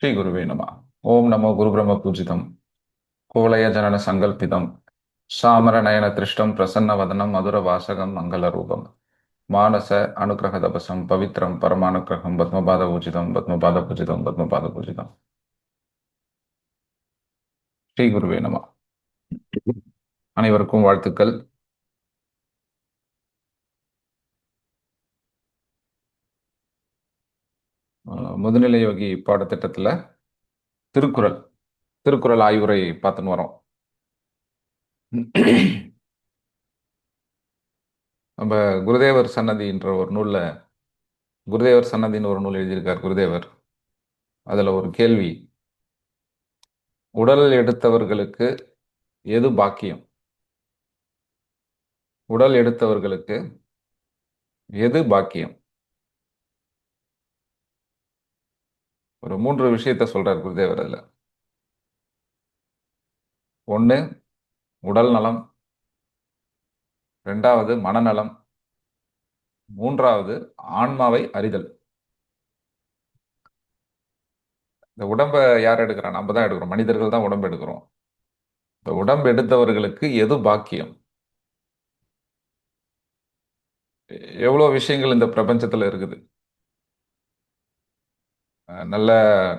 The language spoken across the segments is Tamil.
ஸ்ரீ குருவே நம. ஓம் நமோ குரு பிரம்ம பூஜிதம். கோலய ஜனன சங்கல்பிதம். சாமர நயன திருஷ்டம் பிரசன்ன வதனம் மதுர வாசகம் மங்கள ரூபம். மானச அனுக்கிரக தபசம் பவித்ரம் பரமானுக்கிரகம் பத்மபாத பூஜிதம் பத்மபாத பூஜிதம் பத்மபாத பூஜிதம். ஸ்ரீ குருவே நம. அனைவருக்கும் வாழ்த்துக்கள். முதுநிலை யோகி பாடத்திட்டத்துல திருக்குறள் திருக்குறள் ஆய்வுரை பார்த்துன்னு வரோம். நம்ம குருதேவர் சன்னதின்ற ஒரு நூல்ல குருதேவர் சன்னதின்னு ஒரு நூல் எழுதியிருக்கார் குருதேவர். அதுல ஒரு கேள்வி: உடல் எடுத்தவர்களுக்கு எது பாக்கியம்? உடல் எடுத்தவர்களுக்கு எது பாக்கியம்? ஒரு 3 விஷயத்த சொல்றார் குருதேவர் அதுல. ஒண்ணு உடல் நலம், 2வது மனநலம், 3வது ஆன்மாவை அறிதல். இந்த உடம்ப யார் எடுக்கிறா? நம்ம தான் எடுக்கிறோம். மனிதர்கள் தான் உடம்பு எடுக்கிறோம். இந்த உடம்பு எடுத்தவர்களுக்கு எது பாக்கியம்? எவ்வளவு விஷயங்கள் இந்த பிரபஞ்சத்துல இருக்குது. நல்ல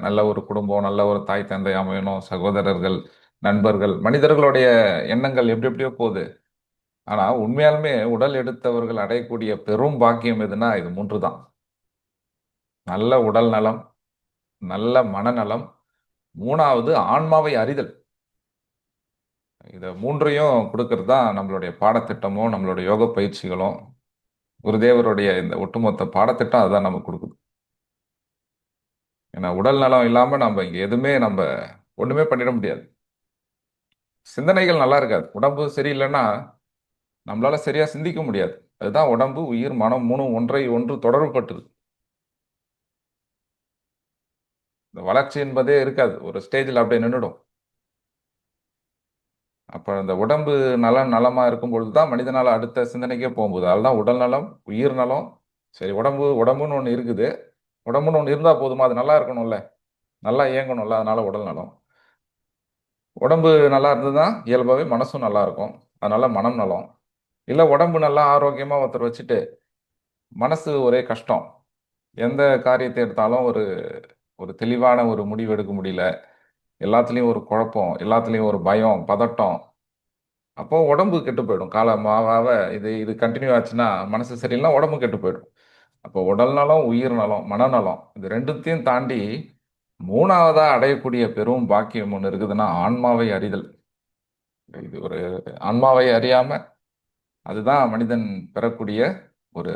நல்ல ஒரு குடும்பம், நல்ல ஒரு தாய் தந்தை அமையணும், சகோதரர்கள், நண்பர்கள், மனிதர்களுடைய எண்ணங்கள் எப்படி எப்படியோ போகுது. ஆனா உண்மையாலுமே உடல் எடுத்தவர்கள் அடையக்கூடிய பெரும் பாக்கியம் எதுனா இது 3 தான். நல்ல உடல் நலம், நல்ல மனநலம், 3வது ஆன்மாவை அறிதல். இத 3ஐயும் கொடுக்கறது தான் நம்மளுடைய பாடத்திட்டமும் நம்மளுடைய யோக பயிற்சிகளும். குருதேவருடைய இந்த ஒட்டுமொத்த பாடத்திட்டம் அதுதான் நமக்கு கொடுக்குது. ஏன்னா உடல் நலம் இல்லாம நம்ம இங்க எதுவுமே ஒண்ணுமே பண்ணிட முடியாது. சிந்தனைகள் நல்லா இருக்காது. உடம்பு சரியில்லைன்னா நம்மளால சரியா சிந்திக்க முடியாது. அதுதான் உடம்பு, உயிர், மனம் 3ம் ஒன்றை ஒன்று தொடர்புபட்டது. இந்த வளர்ச்சி என்பதே இருக்காது. ஒரு ஸ்டேஜில் அப்படியே நின்றுடும். அப்ப அந்த உடம்பு நலமா இருக்கும் பொழுது தான் மனிதனால அடுத்த சிந்தனைக்கே போகும்போது, அதுதான் உடல் நலம், உயிர் நலம். சரி, உடம்புன்னு ஒண்ணு இருக்குது. உடம்புன்னு ஒண்ணு இருந்தா போதுமா? அது நல்லா இருக்கணும்ல, நல்லா இயங்கணும்ல, அதனால உடல் நலம். உடம்பு நல்லா இருந்ததுன்னா இயல்பாவே மனசும் நல்லா இருக்கும். அதனால மனம் நலம். இல்ல உடம்பு நல்லா ஆரோக்கியமா ஒருத்தர் வச்சுட்டு மனசு ஒரே கஷ்டம். எந்த காரியத்தை எடுத்தாலும் ஒரு ஒரு தெளிவான ஒரு முடிவு எடுக்க முடியல. எல்லாத்துலயும் ஒரு குழப்பம், எல்லாத்துலயும் ஒரு பயம், பதட்டம். அப்போ உடம்பு கெட்டு போயிடும். காலம் ஆவ ஆவ இது இது கன்டினியூ ஆச்சுன்னா மனசு சரியில்லைனா உடம்பு கெட்டு போயிடும். அப்போ உடல் நலம், உயிர் நலம், மனநலம் இது 2த்தையும் தாண்டி 3வதா அடையக்கூடிய பெரும் பாக்கியம் ஒண்ணு இருக்குதுன்னா ஆன்மாவை அறிதல். இது ஒரு ஆன்மாவை அறியாம அதுதான் மனிதன் பெறக்கூடிய ஒரு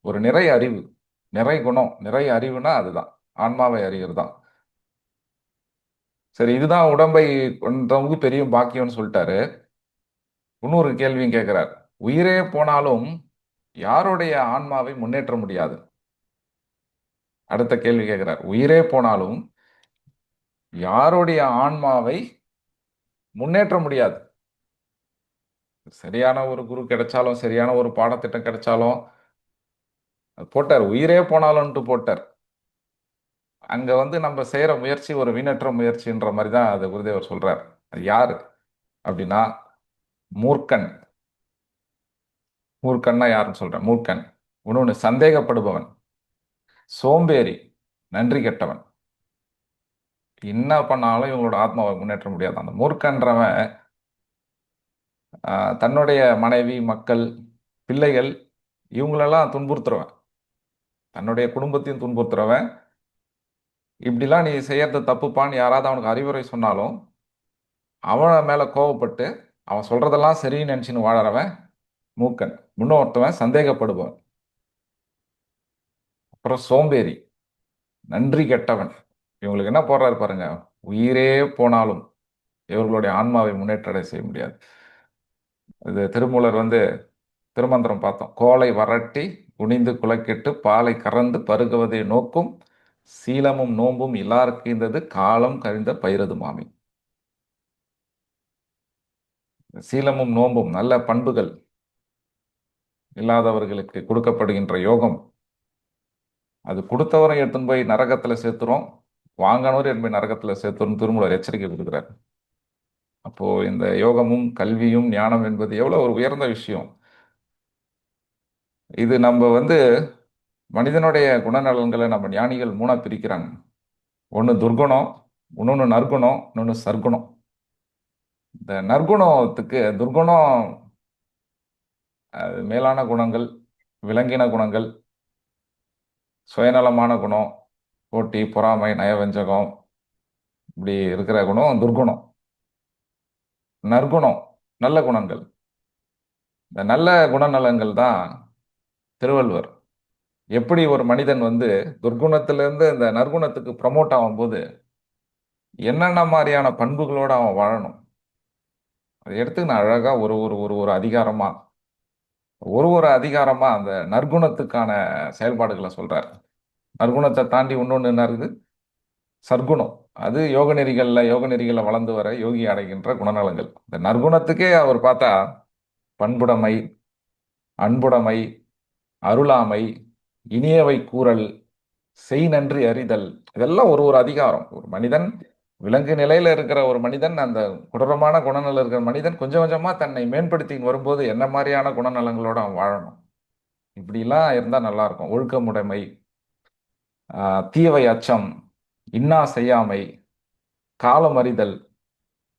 ஒரு நிறை அறிவு, நிறை குணம், நிறை அறிவுனா அதுதான் ஆன்மாவை அறிகிறது தான். சரி, இதுதான் உடம்பை கொண்டவங்க பெரிய பாக்கியம்னு சொல்லிட்டாரு. இன்னொரு கேள்வியும் கேட்கிறார். உயிரே போனாலும் யாருடைய ஆன்மாவை முன்னேற்ற முடியாது? அடுத்த கேள்வி கேட்கிறார். உயிரே போனாலும் யாருடைய ஆன்மாவை முன்னேற்ற முடியாது? சரியான ஒரு குரு கிடைச்சாலும், சரியான ஒரு பாடத்திட்டம் கிடைச்சாலும் போட்டார். உயிரே போனாலும்ட்டு போட்டார். அங்க நம்ம செய்யற முயற்சி ஒரு வீணற்ற முயற்சின்ற மாதிரி தான் அது குருதேவர் சொல்றார். அது யாரு அப்படின்னா மூர்க்கன். மூர்க்கன்னா யாருன்னு சொல்றேன். மூர்க்கன், இன்னொன்னு சந்தேகப்படுபவன், சோம்பேறி, நன்றி கெட்டவன். என்ன பண்ணாலும் இவங்களோட ஆத்மாவை முன்னேற்ற முடியாது. அந்த மூர்க்கன்றவன் தன்னுடைய மனைவி, மக்கள், பிள்ளைகள் இவங்களெல்லாம் துன்புறுத்துறவன், தன்னுடைய குடும்பத்தையும் துன்புறுத்துறவன். இப்படிலாம் நீ செய்யறது தப்புப்பான்னு யாராவது அவனுக்கு அறிவுரை சொன்னாலும் அவன் மேல கோவப்பட்டு அவன் சொல்றதெல்லாம் சரின்னு நினைச்சுன்னு வாழறவன் மூர்க்கன். இன்னொருத்தவன் சந்தேகப்படுபவன், அப்புறம் சோம்பேறி, நன்றி கெட்டவன். இவங்களுக்கு என்ன போடுறாரு பாருங்க. உயிரே போனாலும் இவர்களுடைய ஆன்மாவை முன்னேற்ற செய்ய முடியாது. இது திருமூலர் திருமந்திரம் பார்த்தோம். கோலை வரட்டி குனிந்து குலக்கெட்டு பாலை கறந்து பருகுவதை நோக்கும் சீலமும் நோம்பும் எல்லாருக்கு இருந்தது காலம் கழிந்த பயிரது மாமி. சீலமும் நோம்பும் நல்ல பண்புகள் இல்லாதவர்களுக்கு கொடுக்கப்படுகின்ற யோகம். அது கொடுத்தவரை எடுத்துன்னு போய் நரகத்துல சேர்த்துரும். வாங்கினவர் என்பதை நரகத்துல சேர்த்தோன்னு திருமூலர் எச்சரிக்கை கொடுக்குறார். அப்போ இந்த யோகமும் கல்வியும் ஞானம் என்பது எவ்வளவு ஒரு உயர்ந்த விஷயம். இது நம்ம மனிதனுடைய குணநலன்களை நம்ம ஞானிகள் மூணா பிரிக்கிறாங்க. ஒன்று துர்குணம், இன்னொன்று நற்குணம், இன்னொன்று சற்குணம். இந்த நற்குணத்துக்கு துர்குணம் மேலான குணங்கள், விலங்கின குணங்கள், சுயநலமான குணம், போட்டி, பொறாமை, நயவஞ்சகம், இப்படி இருக்கிற குணம் துர்குணம். நற்குணம் நல்ல குணங்கள். இந்த நல்ல குணநலங்கள் தான் திருவள்ளுவர் எப்படி ஒரு மனிதன் துர்குணத்திலிருந்து இந்த நற்குணத்துக்கு ப்ரமோட் ஆகும்போது என்னென்ன மாதிரியான பண்புகளோட அவன் வாழணும், அதை எடுத்து நான் அழகா ஒரு ஒரு ஒரு ஒரு அதிகாரமா ஒரு அதிகாரமா அந்த நற்குணத்துக்கான செயல்பாடுகளை சொல்றாரு. நற்குணத்தை தாண்டி இன்னொன்று என்ன இருக்குது? சற்குணம். அது யோக நெறிகளில் வளர்ந்து வர யோகி அடைகின்ற குணநலங்கள். இந்த நற்குணத்துக்கே அவர் பார்த்தா பண்புடைமை, அன்புடைமை, அருளாமை, இனியவை கூறல், செய் நன்றி அறிதல், இதெல்லாம் ஒரு ஒரு அதிகாரம். ஒரு மனிதன் விலங்கு நிலையில இருக்கிற ஒரு மனிதன், அந்த கொடூரமான குணநலம் இருக்கிற மனிதன் கொஞ்சம் கொஞ்சமா தன்னை மேம்படுத்தி வரும்போது என்ன மாதிரியான குணநலங்களோட அவன் வாழணும், இப்படிலாம் இருந்தா நல்லா இருக்கும். ஒழுக்கமுடைமை, தீவை அச்சம், இன்னா செய்யாமை, காலம் அறிதல்,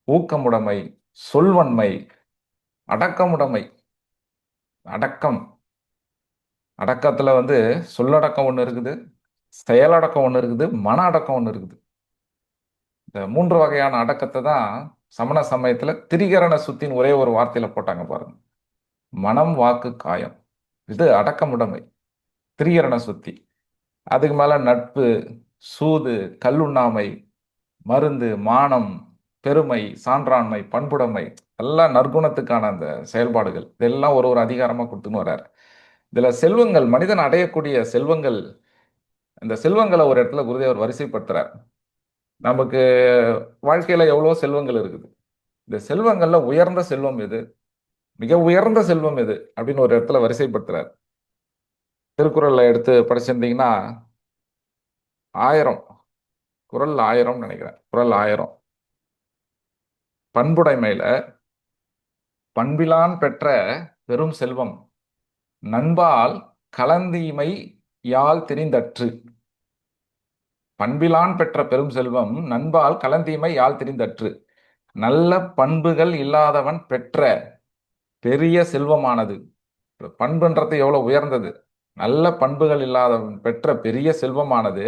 ஊக்கமுடைமை, சொல்வன்மை, அடக்கமுடைமை. அடக்கம், அடக்கத்துல சொல்லடக்கம் ஒண்ணு இருக்குது, செயலடக்கம் ஒண்ணு இருக்குது, மன அடக்கம் ஒண்ணு இருக்குது. இந்த மூன்று வகையான அடக்கத்தை தான் சமண சமயத்துல திரிகரண சுத்தின் ஒரே ஒரு வார்த்தையில போட்டாங்க பாருங்க. மனம், வாக்கு, காயம், இது அடக்கமுடைமை, திரிகரண சுத்தி. அதுக்கு மேல நட்பு, சூது, கல்லுண்ணாமை, மருந்து, மானம், பெருமை, சான்றாண்மை, பண்புடைமை, எல்லாம் நற்குணத்துக்கான அந்த செயல்பாடுகள். இதெல்லாம் ஒரு ஒரு அதிகாரமா கொடுத்துன்னு வர்றாரு. இதுல செல்வங்கள், மனிதன் அடையக்கூடிய செல்வங்கள், இந்த செல்வங்களை ஒரு இடத்துல குருதேவர் வரிசைப்படுத்துறார். நமக்கு வாழ்க்கையில எவ்வளவு செல்வங்கள் இருக்குது. இந்த செல்வங்கள்ல உயர்ந்த செல்வம் எது, மிக உயர்ந்த செல்வம் எது அப்படின்னு ஒரு இடத்துல வரிசைப்படுத்துறார். திருக்குறள்ல எடுத்து படிச்சிருந்தீங்கன்னா 1000, குறள் 1000 நினைக்கிறேன், குறள் 1000. பண்புடைமையில பண்பிலான் பெற்ற பெரும் செல்வம் நண்பால் கலந்தீமை யாழ் திரிந்தற்று. பண்பிலான் பெற்ற பெரும் செல்வம் நண்பால் கலந்தீமை யாழ் திரிந்தற்று. நல்ல பண்புகள் இல்லாதவன் பெற்ற பெரிய செல்வமானது. பண்புன்றது எவ்வளவு உயர்ந்தது. நல்ல பண்புகள் இல்லாதவன் பெற்ற பெரிய செல்வமானது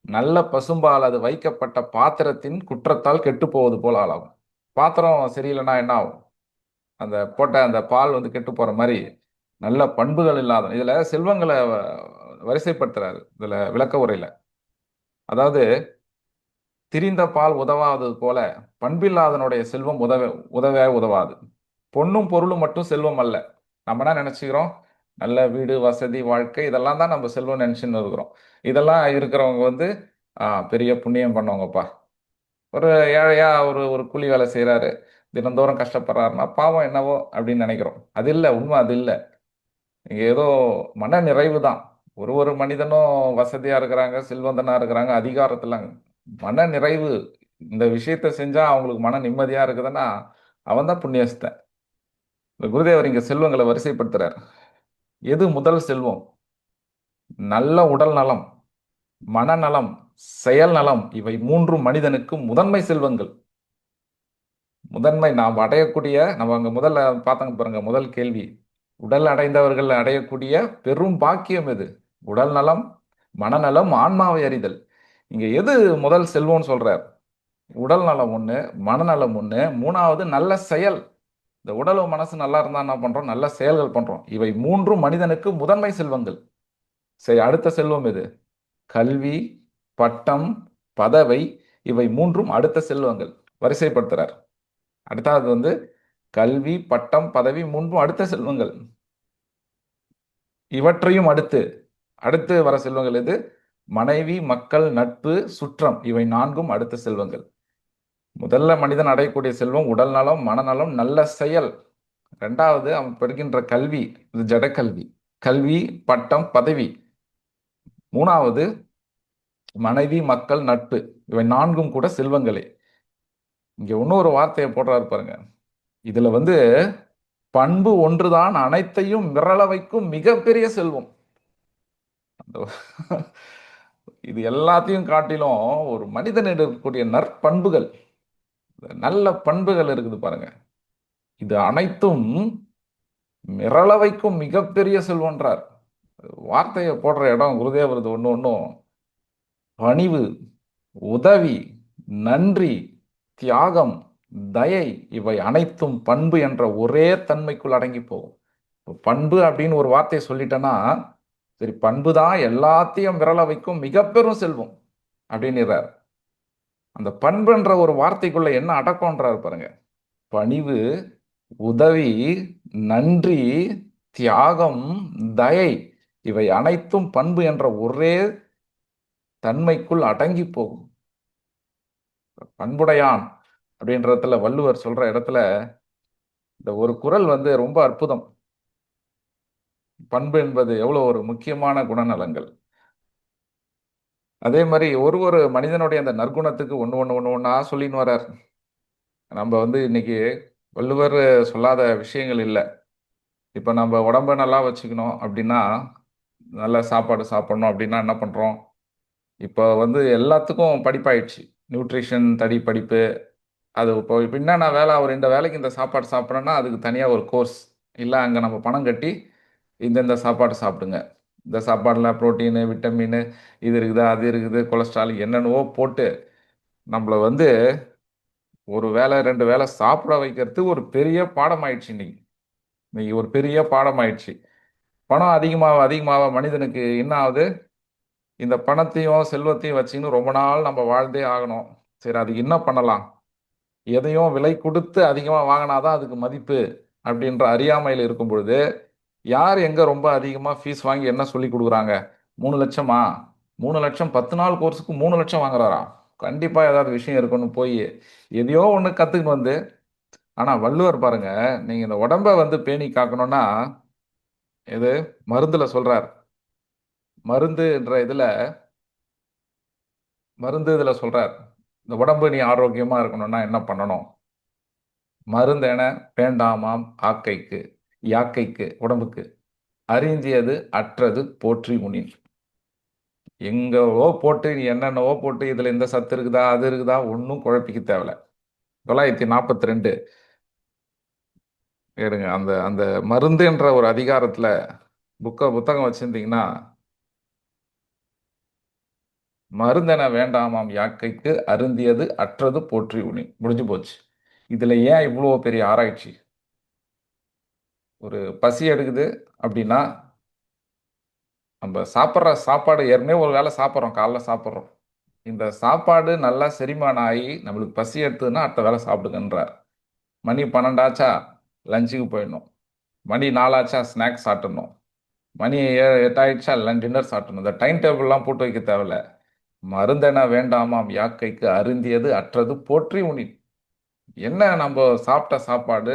நல்ல பசும்பால் அது வைக்கப்பட்ட பாத்திரத்தின் குற்றத்தால் கெட்டு போவது போல ஆளாகும். பாத்திரம் சரியில்லைன்னா என்ன ஆகும்? அந்த போட்ட அந்த பால் கெட்டு போற மாதிரி நல்ல பண்புகள் இல்லாத, இதுல செல்வங்களை வரிசைப்படுத்துறாரு இதுல விளக்க உரையில. அதாவது திரிந்த பால் உதவாதது போல பண்பில்லாதனுடைய செல்வம் உதவே உதவாது. பொண்ணும் பொருளும் மட்டும் செல்வம் அல்ல. நம்ம என்ன நினைச்சுக்கிறோம்? நல்ல வீடு, வசதி, வாழ்க்கை, இதெல்லாம் தான் நம்ம செல்வம் நினைச்சுன்னு இருக்கிறோம். இதெல்லாம் இருக்கிறவங்க பெரிய புண்ணியம் பண்ணவங்கப்பா. ஒரு ஏழையா ஒரு ஒரு கூலி வேலை செய்யறாரு, தினந்தோறும் கஷ்டப்படுறாருன்னா பாவம் என்னவோ அப்படின்னு நினைக்கிறோம். அது இல்லை, உண்மை அது இல்லை. இங்க ஏதோ மன நிறைவு தான். ஒரு ஒரு மனிதனும் வசதியா இருக்கிறாங்க, செல்வந்தனா இருக்கிறாங்க, அதிகாரத்துல மன நிறைவு. இந்த விஷயத்த செஞ்சா அவங்களுக்கு மன நிம்மதியா இருக்குதுன்னா அவன் தான் புண்ணியஸ்தன். இந்த குருதேவர் இங்க செல்வங்களை வரிசைப்படுத்துறார். எது முதல் செல்வம்? நல்ல உடல் நலம், மனநலம், செயல் நலம், இவை மூன்றும் மனிதனுக்கு முதன்மை செல்வங்கள். முதன்மை நாம் அடையக்கூடிய, நம்ம அங்க முதல்ல பார்த்தாங்க பாருங்க, முதல் கேள்வி, உடல் அடைந்தவர்கள் அடையக்கூடிய பெரும் பாக்கியம் எது? உடல் நலம், மனநலம், ஆன்மாவை அறிதல். இங்க எது முதல் செல்வம்னு சொல்றார்? உடல் நலம் ஒண்ணு, மனநலம் ஒண்ணு, மூணாவது நல்ல செயல். இந்த உடலும் மனசு நல்லா இருந்தா என்ன பண்றோம்? நல்ல செயல்கள் பண்றோம். இவை மூன்றும் மனிதனுக்கு முதன்மை செல்வங்கள். சரி, அடுத்த செல்வம் எது? கல்வி, பட்டம், பதவி, இவை மூன்றும் அடுத்த செல்வங்கள். வரிசைப்படுத்துறார். அடுத்தது கல்வி, பட்டம், பதவி மூன்றும் அடுத்த செல்வங்கள். இவற்றையும் அடுத்து அடுத்து வர செல்வங்கள் எது? மனைவி, மக்கள், நட்பு, சுற்றம், இவை நான்கும் அடுத்த செல்வங்கள். முதல்ல மனிதன் அடையக்கூடிய செல்வம் உடல் நலம், மனநலம், நல்ல செயல். ரெண்டாவது அவன் பெறுகின்ற கல்வி, இது ஜடக்கல்வி, கல்வி, பட்டம், பதவி. மூணாவது மனைவி, மக்கள், நட்பு, இவை நான்கும் கூட செல்வங்களே. இங்க இன்னொரு வார்த்தையை போடுறாரு பாருங்க. இதுல வந்து பண்பு ஒன்றுதான் அனைத்தையும் மிரள வைக்கும் மிகப்பெரிய செல்வம். இது எல்லாத்தையும் காட்டிலும் ஒரு மனிதனிடம் இருக்கக்கூடிய நற்பண்புகள், நல்ல பண்புகள் இருக்குது பாருங்க. இது அனைத்தும் மிரள வைக்கும் மிகப்பெரிய செல்வன்றார். வார்த்தையை போடுற இடம் குருதேவரது ஒன்று ஒன்றும் பணிவு, உதவி, நன்றி, தியாகம், தயை, இவை அனைத்தும் பண்பு என்ற ஒரே தன்மைக்குள் அடங்கி போகும். பண்பு அப்படின்னு ஒரு வார்த்தையை சொல்லிட்டேன்னா சரி, பண்பு தான் எல்லாத்தையும் விரல வைக்கும் மிக பெரும் செல்வம் அப்படின்னுறார். அந்த பண்புன்ற ஒரு வார்த்தைக்குள்ள என்ன அடக்கம்ன்றாரு பாருங்க. பணிவு, உதவி, நன்றி, தியாகம், தயை, இவை அனைத்தும் பண்பு என்ற ஒரே தன்மைக்குள் அடங்கி போகும். பண்புடையான் அப்படின்றதுல வள்ளுவர் சொல்ற இடத்துல இந்த ஒரு குறள் வந்து ரொம்ப அற்புதம். பண்பு என்பது எவ்வளவு ஒரு முக்கியமான குணநலங்கள். அதே மாதிரி ஒரு ஒரு மனிதனுடைய அந்த நற்குணத்துக்கு ஒண்ணா சொல்லின்னு வர்றார். நம்ம வந்து இன்னைக்கு வள்ளுவர் சொல்லாத விஷயங்கள் இல்லை. இப்போ நம்ம உடம்ப நல்லா வச்சுக்கணும் அப்படின்னா, நல்ல சாப்பாடு சாப்பிடணும் அப்படின்னா என்ன பண்றோம்? இப்போ வந்து எல்லாத்துக்கும் படிப்பாயிடுச்சு. நியூட்ரிஷன் தனி படிப்பு. அது இப்போ இப்போ என்னென்ன வேலை, அவர் இந்த வேலைக்கு இந்த சாப்பாடு சாப்பிட்றோன்னா அதுக்கு தனியாக ஒரு கோர்ஸ். இல்லை அங்கே நம்ம பணம் கட்டி இந்த சாப்பாடு சாப்பிடுங்க. இந்த சாப்பாடில் புரோட்டீனு, விட்டமின், இது இருக்குது, அது இருக்குது, கொலஸ்ட்ரால் என்னென்னவோ போட்டு நம்மளை வந்து ஒரு வேளை 2 வேளை சாப்பிட வைக்கிறது ஒரு பெரிய பாடம் ஆயிடுச்சு இன்னைக்கு. இன்னைக்கு ஒரு பெரிய பாடம் ஆயிடுச்சு. பணம் அதிகமாக அதிகமாக மனிதனுக்கு என்ன ஆகுது? இந்த பணத்தையும் செல்வத்தையும் வச்சுன்னு ரொம்ப நாள் நம்ம வாழ்ந்தே ஆகணும். சரி, அதுக்கு என்ன பண்ணலாம்? எதையும் விலை கொடுத்து அதிகமாக வாங்கினாதான் அதுக்கு மதிப்பு அப்படின்ற அறியாமையில் இருக்கும் பொழுது, யார் எங்க ரொம்ப அதிகமாக ஃபீஸ் வாங்கி என்ன சொல்லி கொடுக்குறாங்க? 3 லட்சமா? 3 லட்சம் 10 நாள் கோர்ஸுக்கு 3 லட்சம் வாங்குறாரா? கண்டிப்பா ஏதாவது விஷயம் இருக்குன்னு போய் எதையோ ஒன்று கத்துக்கிட்டு வந்து. ஆனா வள்ளுவர் பாருங்க, நீங்க இந்த உடம்ப வந்து பேணி காக்கணும்னா இது மருந்துல சொல்றார். மருந்து என்ற இதுல சொல்றார். இந்த உடம்பு நீ ஆரோக்கியமா இருக்கணும்னா என்ன பண்ணணும்? மருந்தென வேண்டாமாம் ஆக்கைக்கு, யாக்கைக்கு, உடம்புக்கு அறிந்தியது அற்றது போற்றி உணின். எங்கவோ போட்டு நீ என்னென்னவோ போட்டு இதுல இந்த சத்து இருக்குதா அது இருக்குதா ஒன்றும் குழப்பிக்க தேவையில்ல. 942 எடுங்க. அந்த அந்த மருந்து என்ற ஒரு அதிகாரத்துல புத்தகம் வச்சிருந்தீங்கன்னா, மருந்தென வேண்டாமாம் யாக்கைக்கு அருந்தியது அற்றது போற்றி உணி முடிஞ்சு போச்சு. இதுல ஏன் இவ்வளோ பெரிய ஆராய்ச்சி? ஒரு பசி எடுக்குது அப்படின்னா நம்ம சாப்பிட்ற சாப்பாடு ஏற்கனவே ஒரு வேளை சாப்பிட்றோம், காலைல சாப்பிட்றோம். இந்த சாப்பாடு நல்லா செரிமானம் ஆகி நம்மளுக்கு பசி எடுத்ததுன்னா அடுத்த வேளை சாப்பிடுங்கன்றார். மணி 12 ஆச்சா லஞ்சுக்கு போயிடணும். மணி 4 ஆச்சா ஸ்நாக்ஸ் சாப்பிடணும். மணி 8 ஆயிடுச்சா டின்னர் சாப்பிடணும். இந்த டைம் டேபிள்லாம் போட்டு வைக்க தேவையில்ல. மருந்தென வேண்டாமாம் யாக்கைக்கு அருந்தியது அற்றது போற்றி உணி. என்ன நம்ம சாப்பிட்ட சாப்பாடு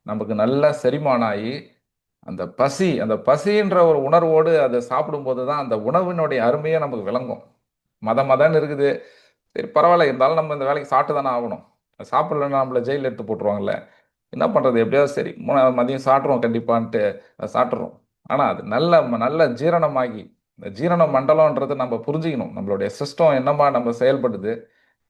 நமக்கு நல்லா செரிமானம் ஆகி அந்த பசின்ற ஒரு உணர்வோடு அதை சாப்பிடும்போது தான் அந்த உணவினுடைய அருமையே நமக்கு விளங்கும். மதன்னு இருக்குது. சரி பரவாயில்ல, இருந்தாலும் நம்ம இந்த வேலைக்கு சாப்பிட்டு தானே ஆகணும். சாப்பிடலன்னா நம்மளை ஜெயிலில் எடுத்து போட்டுருவாங்கல்ல. என்ன பண்ணுறது? எப்படியாவது சரி மதியம் சாப்பிட்றோம் கண்டிப்பான்ட்டு அதை சாப்பிட்றோம். ஆனால் அது நல்ல நல்ல ஜீரணமாகி இந்த ஜீரண மண்டலம்ன்றது நம்ம புரிஞ்சுக்கணும். நம்மளுடைய சிஸ்டம் என்னமா நம்ம செயல்படுது.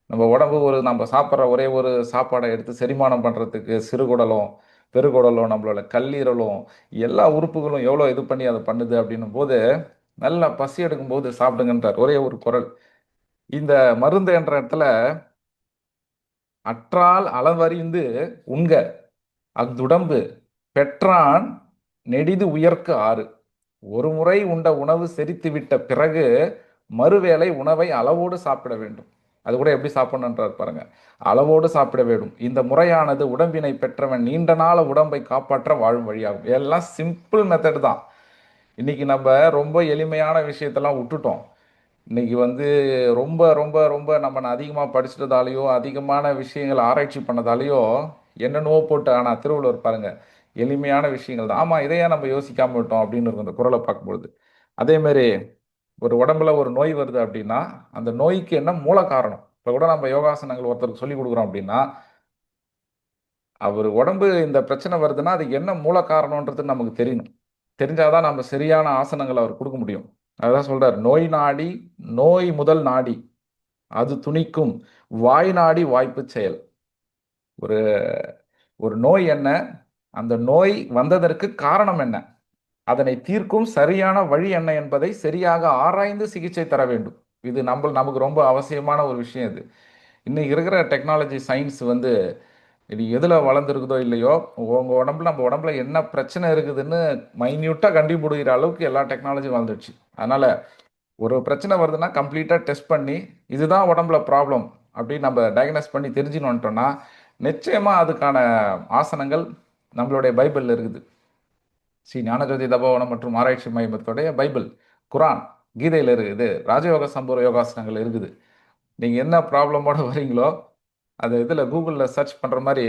நம்ம உடம்பு நம்ம சாப்பிட்ற ஒரே ஒரு சாப்பாடை எடுத்து செரிமானம் பண்ணுறதுக்கு சிறுகுடலும் பெருகுடலும் நம்மளோட கல்லீரலும் எல்லா உறுப்புகளும் எவ்வளோ இது பண்ணி அதை பண்ணுது அப்படின்னும் போது நல்லா பசி எடுக்கும்போது சாப்பிடுங்கன்றார் ஒரே ஒரு குறள். இந்த மருந்து என்ற இடத்துல அற்றால் அளவறிந்து உண்க அஃதுடம்பு பெற்றான் நெடிது உயர்க்கு ஆறு. ஒரு முறை உண்ட உணவு செரித்து விட்ட பிறகு மறுவேளை உணவை அளவோடு சாப்பிட வேண்டும். அது கூட எப்படி சாப்பிடணுன்றார் பாருங்க. அளவோடு சாப்பிட வேண்டும். இந்த முறையானது உடம்பினை பெற்றவன் நீண்ட நாள உடம்பை காப்பாற்ற வாழும் வழியாகும். எல்லாம் சிம்பிள் மெத்தட் தான். இன்னைக்கு நம்ம ரொம்ப எளிமையான விஷயத்தெல்லாம் விட்டுட்டோம். இன்னைக்கு வந்து ரொம்ப ரொம்ப ரொம்ப நம்ம அதிகமாக படிச்சிட்டதாலேயோ அதிகமான விஷயங்கள் ஆராய்ச்சி பண்ணதாலேயோ என்னென்னவோ போட்டு. ஆனால் திருவள்ளுவர் பாருங்க, எளிமையான விஷயங்கள் தான். ஆமாம், இதையே நம்ம யோசிக்காம விட்டோம் அப்படின்னு இருக்கும் இந்த குறளை பார்க்கும்பொழுது. அதே மாதிரி ஒரு உடம்புல ஒரு நோய் வருது அப்படின்னா அந்த நோய்க்கு என்ன மூல காரணம்? இப்போ கூட நம்ம யோகாசனங்கள் ஒருத்தருக்கு சொல்லி கொடுக்குறோம் அப்படின்னா அவர் உடம்பு இந்த பிரச்சனை வருதுன்னா அதுக்கு என்ன மூல காரணம்ன்றது நமக்கு தெரியணும். தெரிஞ்சாதான் நம்ம சரியான ஆசனங்களை அவர் கொடுக்க முடியும். அதான் சொல்றார், நோய் நாடி நோய் முதல் நாடி அது துணிக்கும் வாய் நாடி வாய்ப்பு செயல். ஒரு ஒரு நோய் என்ன, அந்த நோய் வந்ததற்கு காரணம் என்ன, அதனை தீர்க்கும் சரியான வழி என்ன என்பதை சரியாக ஆராய்ந்து சிகிச்சை தர வேண்டும். இது நமக்கு ரொம்ப அவசியமான ஒரு விஷயம் இது. இன்னைக்கு இருக்கிற டெக்னாலஜி சயின்ஸ் வந்து இது எதில் வளர்ந்துருக்குதோ இல்லையோ, உங்கள் உடம்புல நம்ம உடம்புல என்ன பிரச்சனை இருக்குதுன்னு மைன்யூட்டாக கண்டுபிடிக்கிற அளவுக்கு எல்லா டெக்னாலஜியும் வளர்ந்துடுச்சு. அதனால் ஒரு பிரச்சனை வருதுன்னா கம்ப்ளீட்டாக டெஸ்ட் பண்ணி இதுதான் உடம்புல ப்ராப்ளம் அப்படின்னு நம்ம டயக்னோஸ் பண்ணி தெரிஞ்சுன்னு வந்துட்டோம்னா நிச்சயமாக அதுக்கான ஆசனங்கள் நம்மளுடைய பைபிளில் இருக்குது. ஸ்ரீ ஞானஜோதி தபோவனம் மற்றும் ஆராய்ச்சி மையத்துடைய பைபிள், குரான், கீதையில் இருக்குது, ராஜயோக சம்பூர்ண யோகாசனங்கள் இருக்குது. நீங்கள் என்ன ப்ராப்ளமோட வரீங்களோ அது இதில் கூகுளில் சர்ச் பண்ணுற மாதிரி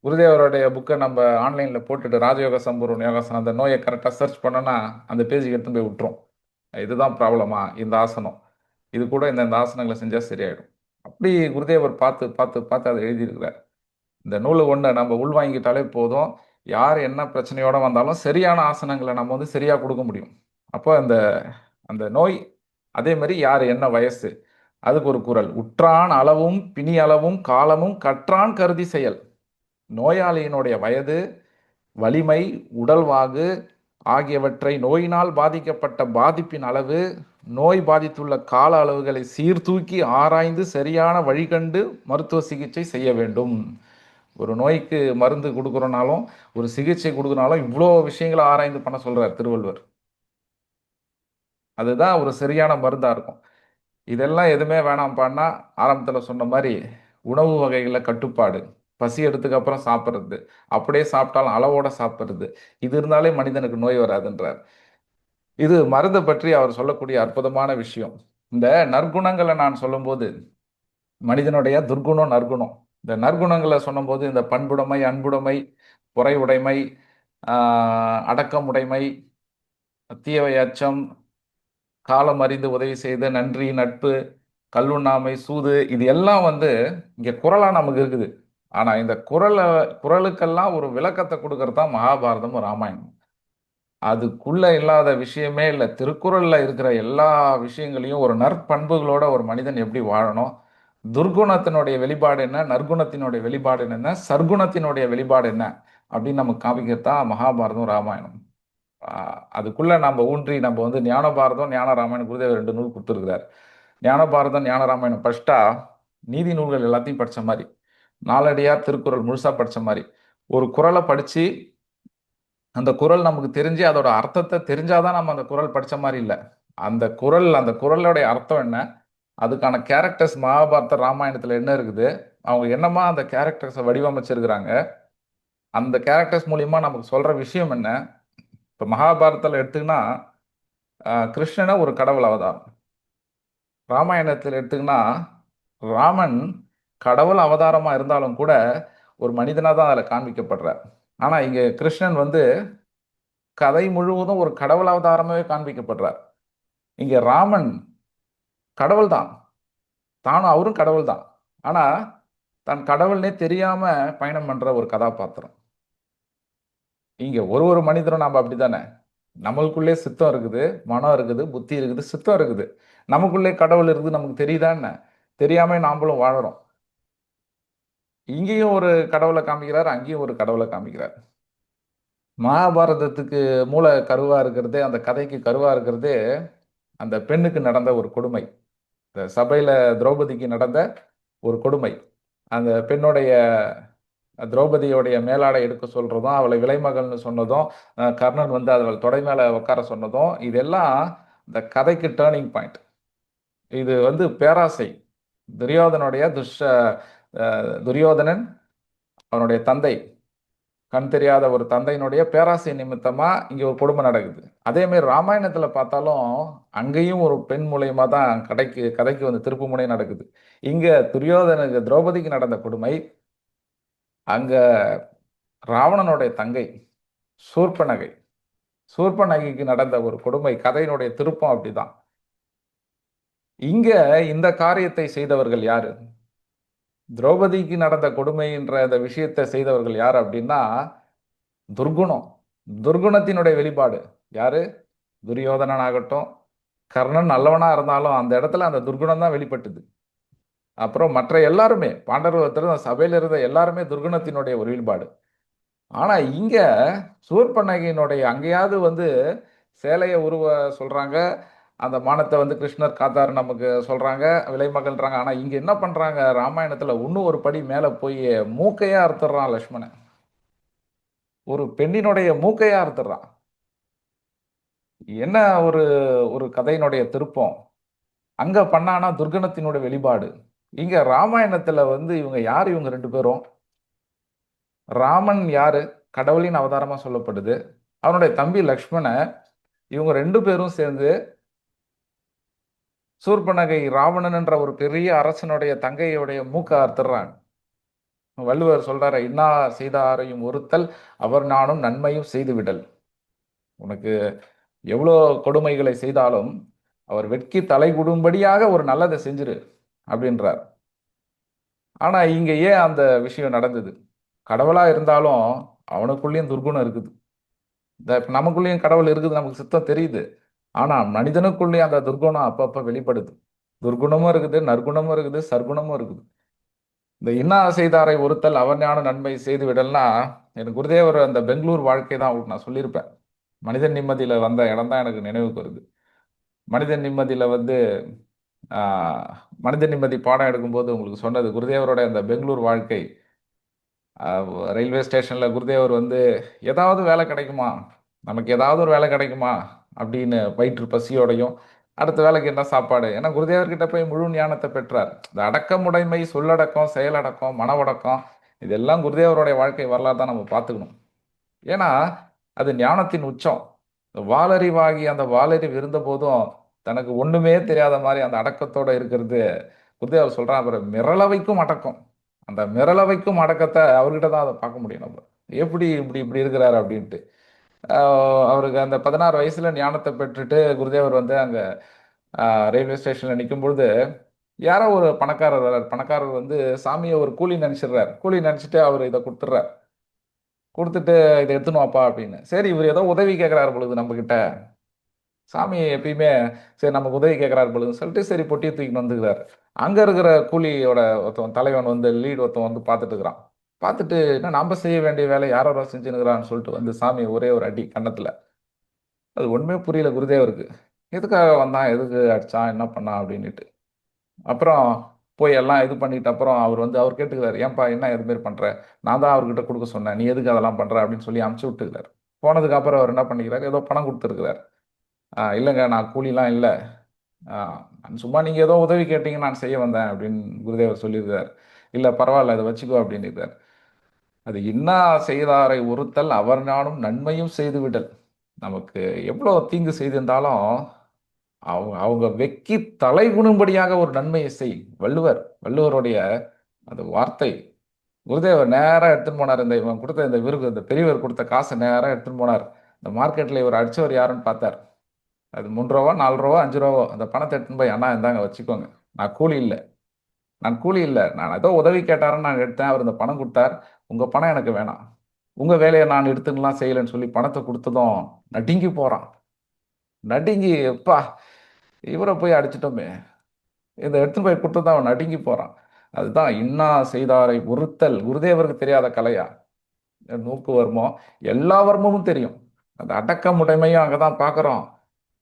குருதேவருடைய புக்கை நம்ம ஆன்லைனில் போட்டுட்டு ராஜயோக சம்பூர்ண யோகாசனம் அந்த நோயை கரெக்டாக சர்ச் பண்ணோன்னா அந்த பேஜுக்கு எடுத்து போய் விட்டுரும். இதுதான் ப்ராப்ளமா, இந்த ஆசனம், இது கூட இந்த ஆசனங்களை செஞ்சால் சரியாயிடும். அப்படி குருதேவர் பார்த்து பார்த்து பார்த்து அதை எழுதியிருக்கிறார். இந்த நூலை ஒன்று நம்ம உள்வாங்கிட்டாலே போதும், யார் என்ன பிரச்சனையோட வந்தாலும் சரியான ஆசனங்களை நம்ம வந்து சரியாக கொடுக்க முடியும். அப்போ அந்த அந்த நோய் அதே மாதிரி யார் என்ன வயசு அதுக்கு ஒரு குறள், உற்றான் அளவும் பிணி அளவும் காலமும் கற்றான் கருதி செயல். நோயாளியினுடைய வயது, வலிமை, உடல்வாகு ஆகியவற்றை நோயினால் பாதிக்கப்பட்ட பாதிப்பின் அளவு, நோய் பாதித்துள்ள கால அளவுகளை சீர்தூக்கி ஆராய்ந்து சரியான வழிகண்டு மருத்துவ சிகிச்சை செய்ய வேண்டும். ஒரு நோய்க்கு மருந்து கொடுக்குறோனாலும் ஒரு சிகிச்சை கொடுக்குறனாலும் இவ்வளோ விஷயங்களை ஆராய்ந்து பண்ண சொல்றார் திருவள்ளுவர். அதுதான் ஒரு சரியான மருந்தா இருக்கும். இதெல்லாம் எதுவுமே வேணாம்ப்பான்னா ஆரம்பத்தில் சொன்ன மாதிரி உணவு வகைகளில் கட்டுப்பாடு, பசி எடுத்துக்கு அப்புறம் சாப்பிட்றது, அப்படியே சாப்பிட்டாலும் அளவோட சாப்பிட்றது, இது இருந்தாலே மனிதனுக்கு நோய் வராதுன்றார். இது மருந்தை பற்றி அவர் சொல்லக்கூடிய அற்புதமான விஷயம். இந்த நற்குணங்களை நான் சொல்லும்போது மனிதனுடைய துர்குணம் நற்குணம், இந்த நற்குணங்களை சொன்னும்போது இந்த பண்புடைமை, அன்புடைமை, பொறை உடைமை, அடக்கமுடைமை, தீயவை அச்சம், காலம் அறிந்து உதவி செய்து, நன்றி, நட்பு, கல்லுண்ணாமை, சூது, இது எல்லாம் வந்து இங்கே குறளாக நமக்கு இருக்குது. ஆனால் இந்த குறளுக்கெல்லாம் ஒரு விளக்கத்தை கொடுக்கறது தான் மகாபாரதமும் ராமாயணம். அதுக்குள்ள இல்லாத விஷயமே இல்லை. திருக்குறள்ல இருக்கிற எல்லா விஷயங்களையும் ஒரு நற்பண்புகளோட ஒரு மனிதன் எப்படி வாழணும், துர்குணத்தினுடைய வெளிப்பாடு என்ன, நற்குணத்தினுடைய வெளிப்பாடு என்ன, சர்க்குணத்தினுடைய வெளிப்பாடு என்ன அப்படின்னு நமக்கு காமிக்கிறதான் மகாபாரதம் ராமாயணம். அதுக்குள்ள நம்ம ஊன்றி நம்ம வந்து ஞான பாரதம், ஞான ராமாயணம், குருதேவர் 2 நூல் கொடுத்துருக்கிறார். ஞான பாரதம், ஞான ராமாயணம் படிச்சிட்டா நீதி நூல்கள் எல்லாத்தையும் படிச்ச மாதிரி, நாலடியார் திருக்குறள் முழுசா படிச்ச மாதிரி. ஒரு குறளை படிச்சு அந்த குறள் நமக்கு தெரிஞ்சு அதோட அர்த்தத்தை தெரிஞ்சாதான் நம்ம அந்த குறள் படிச்ச மாதிரி இல்லை. அந்த குறளுடைய அர்த்தம் என்ன, அதுக்கான கேரக்டர்ஸ் மகாபாரத ராமாயணத்துல என்ன இருக்குது, அவங்க என்னமா அந்த கேரக்டர்ஸை வடிவமைச்சிருக்கிறாங்க, அந்த கேரக்டர்ஸ் மூலியமா நமக்கு சொல்ற விஷயம் என்ன. இப்போ மகாபாரதத்தில் எடுத்துக்கினா கிருஷ்ணனை ஒரு கடவுள் அவதாரம், ராமாயணத்தில் எடுத்துக்கினா ராமன் கடவுள் அவதாரமா இருந்தாலும் கூட ஒரு மனிதனா தான் அதில் காண்பிக்கப்படுறார். ஆனா இங்க கிருஷ்ணன் வந்து கதை முழுவதும் ஒரு கடவுள் அவதாரமாவே காண்பிக்கப்படுறார். இங்க ராமன் கடவுள் தான், தானும் அவரும் கடவுள் தான். ஆனா தன் கடவுள்னே தெரியாம பயணம் பண்ற ஒரு கதாபாத்திரம். இங்க ஒரு ஒரு மனிதரும் நாம அப்படித்தானே, நம்மளுக்குள்ளே சித்தம் இருக்குது, மனம் இருக்குது, புத்தி இருக்குது, சித்தம் இருக்குது. நமக்குள்ளே கடவுள் இருக்குது நமக்கு தெரியுதா என்ன, தெரியாம நாமளும் வாழறோம். இங்கேயும் ஒரு கடவுளை காமிக்கிறார், அங்கேயும் ஒரு கடவுளை காமிக்கிறார். மகாபாரதத்துக்கு மூல கருவா இருக்கிறதே, அந்த கதைக்கு கருவா இருக்கிறதே அந்த பெண்ணுக்கு நடந்த ஒரு கொடுமை, இந்த சபையில திரௌபதிக்கு நடந்த ஒரு கொடுமை. அந்த பெண்ணுடைய திரௌபதியோடைய மேலாடை எடுக்க சொல்றதும், அவளை விலைமகள்னு சொன்னதும், கர்ணன் வந்து அவள் தொடை மேல உட்கார சொன்னதும், இதெல்லாம் இந்த கதைக்கு டேர்னிங் பாயிண்ட். இது வந்து பேராசை, துரியோதனுடைய துரியோதனன் அவனுடைய தந்தை, கண் தெரியாத ஒரு தந்தையினுடைய பேராசை நிமித்தமா இங்க ஒரு கொடுமை நடக்குது. அதே மாதிரி ராமாயணத்துல பார்த்தாலும் அங்கேயும் ஒரு பெண் மூலியமா தான் கதைக்கு வந்து திருப்பு முனை நடக்குது. இங்க துரியோதனுக்கு திரௌபதிக்கு நடந்த கொடுமை, அங்க ராவணனுடைய தங்கை சூர்பனகை, சூர்பனகைக்கு நடந்த ஒரு கொடுமை, கதையினுடைய திருப்பம் அப்படிதான். இங்க இந்த காரியத்தை செய்தவர்கள் யாரு? திரௌபதிக்கு நடந்த கொடுமைன்ற அந்த விஷயத்தை செய்தவர்கள் யார் அப்படின்னா துர்குணம். துர்குணத்தினுடைய வெளிப்பாடு யாரு? துரியோதனன் ஆகட்டும், கர்ணன் நல்லவனா இருந்தாலும் அந்த இடத்துல அந்த துர்குணம் தான் வெளிப்பட்டது. அப்புறம் மற்ற எல்லாருமே பாண்டவர் சபையில இருந்த எல்லாருமே துர்குணத்தினுடைய ஒரு வெளிப்பாடு. ஆனா இங்க சூர்பனகையினுடைய அங்கேயாவது வந்து சேலையை உருவ சொல்றாங்க, அந்த மானத்தை வந்து கிருஷ்ணர் காத்தாரு நமக்கு சொல்றாங்க, விலைமகள்ன்றாங்க. ஆனா இங்க என்ன பண்றாங்க ராமாயணத்துல இன்னும் ஒரு படி மேல போய் மூக்கையா அறுத்துறான் லக்ஷ்மணன். ஒரு பெண்ணினுடைய மூக்கையா அறுத்துறான். என்ன ஒரு ஒரு கதையினுடைய திருப்பம். அங்க பண்ணானா துர்குணத்தினுடைய வெளிப்பாடு. இங்க ராமாயணத்துல வந்து இவங்க யார் இவங்க ரெண்டு பேரும்? ராமன் யாரு? கடவுளின் அவதாரமா சொல்லப்படுது. அவனுடைய தம்பி லக்ஷ்மண இவங்க ரெண்டு பேரும் சேர்ந்து சூர்பனகை ராவணன் என்ற ஒரு பெரிய அரசனுடைய தங்கையுடைய மூக்க அறுத்துறாங்க. வள்ளுவர் சொல்றாரு, இன்னா செய்தாரையும் ஒருத்தல் அவர் நானும் நன்மையும் செய்து விடல். உனக்கு எவ்வளோ கொடுமைகளை செய்தாலும் அவர் வெட்கி தலை குடும்படியாக ஒரு நல்லதை செஞ்சிரு அப்படின்றார். ஆனா இங்க ஏன் அந்த விஷயம் நடந்தது? கடவுளா இருந்தாலும் அவனுக்குள்ளேயும் துர்குணம் இருக்குது. நமக்குள்ளேயும் கடவுள் இருக்குது, நமக்கு சித்தம் தெரியுது. ஆனா மனிதனுக்குள்ளேயும் அந்த துர்குணம் அப்பப்ப வெளிப்படுது. துர்குணமும் இருக்குது, நற்குணமும் இருக்குது, சற்குணமும் இருக்குது. இந்த இன்னா செய்தாரை ஒருத்தல் அவர் ஞான நன்மை செய்து விடல்னா எனக்கு குருதேவர் அந்த பெங்களூர் வாழ்க்கை தான் அவங்களுக்கு நான் சொல்லியிருப்பேன். மனிதன் நிம்மதியில வந்த இடம் தான் எனக்கு நினைவுக்கு வருது. மனிதன் நிம்மதியில வந்து ஆஹ், மனிதன் நிம்மதி பாடம் எடுக்கும்போது உங்களுக்கு சொன்னது குருதேவரோட அந்த பெங்களூர் வாழ்க்கை. ரயில்வே ஸ்டேஷன்ல குருதேவர் வந்து ஏதாவது வேலை கிடைக்குமா, நமக்கு ஏதாவது ஒரு வேலை கிடைக்குமா அப்படின்னு வயிற்று பசியோடையும் அடுத்த வேலைக்கு என்ன சாப்பாடு, ஏன்னா குருதேவர்கிட்ட போய் முழு ஞானத்தை பெற்றார். இந்த அடக்கமுடைமை, சொல்லடக்கம், செயலடக்கம், மனவடக்கம், இதெல்லாம் குருதேவருடைய வாழ்க்கை வரலாறு தான் நம்ம பார்த்துக்கணும். ஏன்னா அது ஞானத்தின் உச்சம். வாலறிவாகி அந்த வாலறிவு இருந்த போதும் தனக்கு ஒண்ணுமே தெரியாத மாதிரி அந்த அடக்கத்தோட இருக்கிறது. குருதேவர் சொல்றான், அப்புறம் மிரளவைக்கும் அடக்கம். அந்த மிரளவைக்கும் அடக்கத்தை அவர்கிட்ட தான் அதை பார்க்க முடியும் நம்ம. எப்படி இப்படி இப்படி இருக்கிறாரு அப்படின்ட்டு. அவருக்கு அந்த 16 வயசுல ஞானத்தை பெற்றுட்டு குருதேவர் வந்து அங்க ரயில்வே ஸ்டேஷன்ல நிற்கும் பொழுது யாரோ ஒரு பணக்காரர் வர்றார். பணக்காரர் வந்து சாமியை ஒரு கூலி நினைச்சிடுறார். கூலி நினைச்சிட்டு அவர் இதை கொடுத்துட்றார். கொடுத்துட்டு இதை எடுத்துன்னு வாப்பா அப்படின்னு. சரி, இவர் ஏதோ உதவி கேட்கிறாரு பொழுது நம்ம கிட்ட. சாமி எப்பயுமே சரி நமக்கு உதவி கேட்கிறாரு பொழுதுன்னு சொல்லிட்டு சரி பொட்டியை தூக்கிட்டு வந்துக்கிறாரு. அங்க இருக்கிற கூலியோட ஒருத்தவன் தலைவன் வந்து லீட் ஒருத்தன் வந்து பார்த்துட்டு இருக்கிறான். பார்த்துட்டு என்ன நாம செய்ய வேண்டிய வேலை யாரோ செஞ்சுனுக்கிறான்னு சொல்லிட்டு வந்து சாமி ஒரே ஒரு அடி கன்னத்துல. அது ஒண்ணுமே புரியல குருதேவருக்கு. எதுக்காக வந்தான், எதுக்கு அடிச்சான், என்ன பண்ணான் அப்படின்னுட்டு. அப்புறம் போய் எல்லாம் இது பண்ணிட்டு அப்புறம் அவர் வந்து அவர் கேட்டுக்கிறாரு, ஏன்பா என்ன இது மாதிரி பண்ற, நான் தான் அவர்கிட்ட கொடுக்க சொன்னேன், நீ எதுக்கு அதெல்லாம் பண்ற அப்படின்னு சொல்லி அமுச்சு விட்டுக்கிறாரு. போனதுக்கு அப்புறம் அவர் என்ன பண்ணிக்கிறாரு, ஏதோ பணம் கொடுத்துருக்கிறார். இல்லைங்க நான் கூலிலாம் இல்லை, நான் சும்மா நீங்க ஏதோ உதவி கேட்டீங்க நான் செய்ய வந்தேன் அப்படின்னு குருதேவர் சொல்லியிருக்கார். இல்லை பரவாயில்ல இதை வச்சுக்கோ அப்படின்னு. அது இன்னா செய்தாரை ஒருத்தல் அவர் நானும் நன்மையும் செய்து விடல். நமக்கு எவ்வளோ தீங்கு செய்திருந்தாலும் அவங்க அவங்க வெக்கி தலை குனியும்படியாக ஒரு நன்மையை செய். வள்ளுவருடைய அந்த வார்த்தை. குருதேவர் நேரா எடுத்துன்னு போனார். இந்த இவன் கொடுத்த இந்த விருது, இந்த பெரியவர் கொடுத்த காசை நேரா எடுத்துன்னு போனார். இந்த மார்க்கெட்ல இவர் அடிச்சவர் யாருன்னு பார்த்தார். அது 3 ரூபா 4 ரூபா 5 ரூபா அந்த பணத்தை எடுத்துன்னு போய், அண்ணா இந்தாங்க வச்சுக்கோங்க, நான் கூலி இல்லை, நான் ஏதோ உதவி கேட்டாருன்னு நான் எடுத்தேன், அவர் இந்த பணம் கொடுத்தார், உங்க பணம் எனக்கு வேணாம், உங்க வேலையை நான் எடுத்துக்கலாம் செய்யலைன்னு சொல்லி பணத்தை கொடுத்ததும் நடுங்கி போறான். நடுங்கி எப்பா இவரை போய் அடிச்சிட்டோமே, இதை எடுத்துன்னு போய் கொடுத்ததான் அவன் நடுங்கி போறான். அதுதான் இன்னா செய்தாரை ஒருத்தல். குருதேவருக்கு தெரியாத கலையா? நூக்கு வர்மம், எல்லா வர்மமும் தெரியும். அந்த அடக்கமுடைமையும் அங்கதான் பார்க்கிறோம்.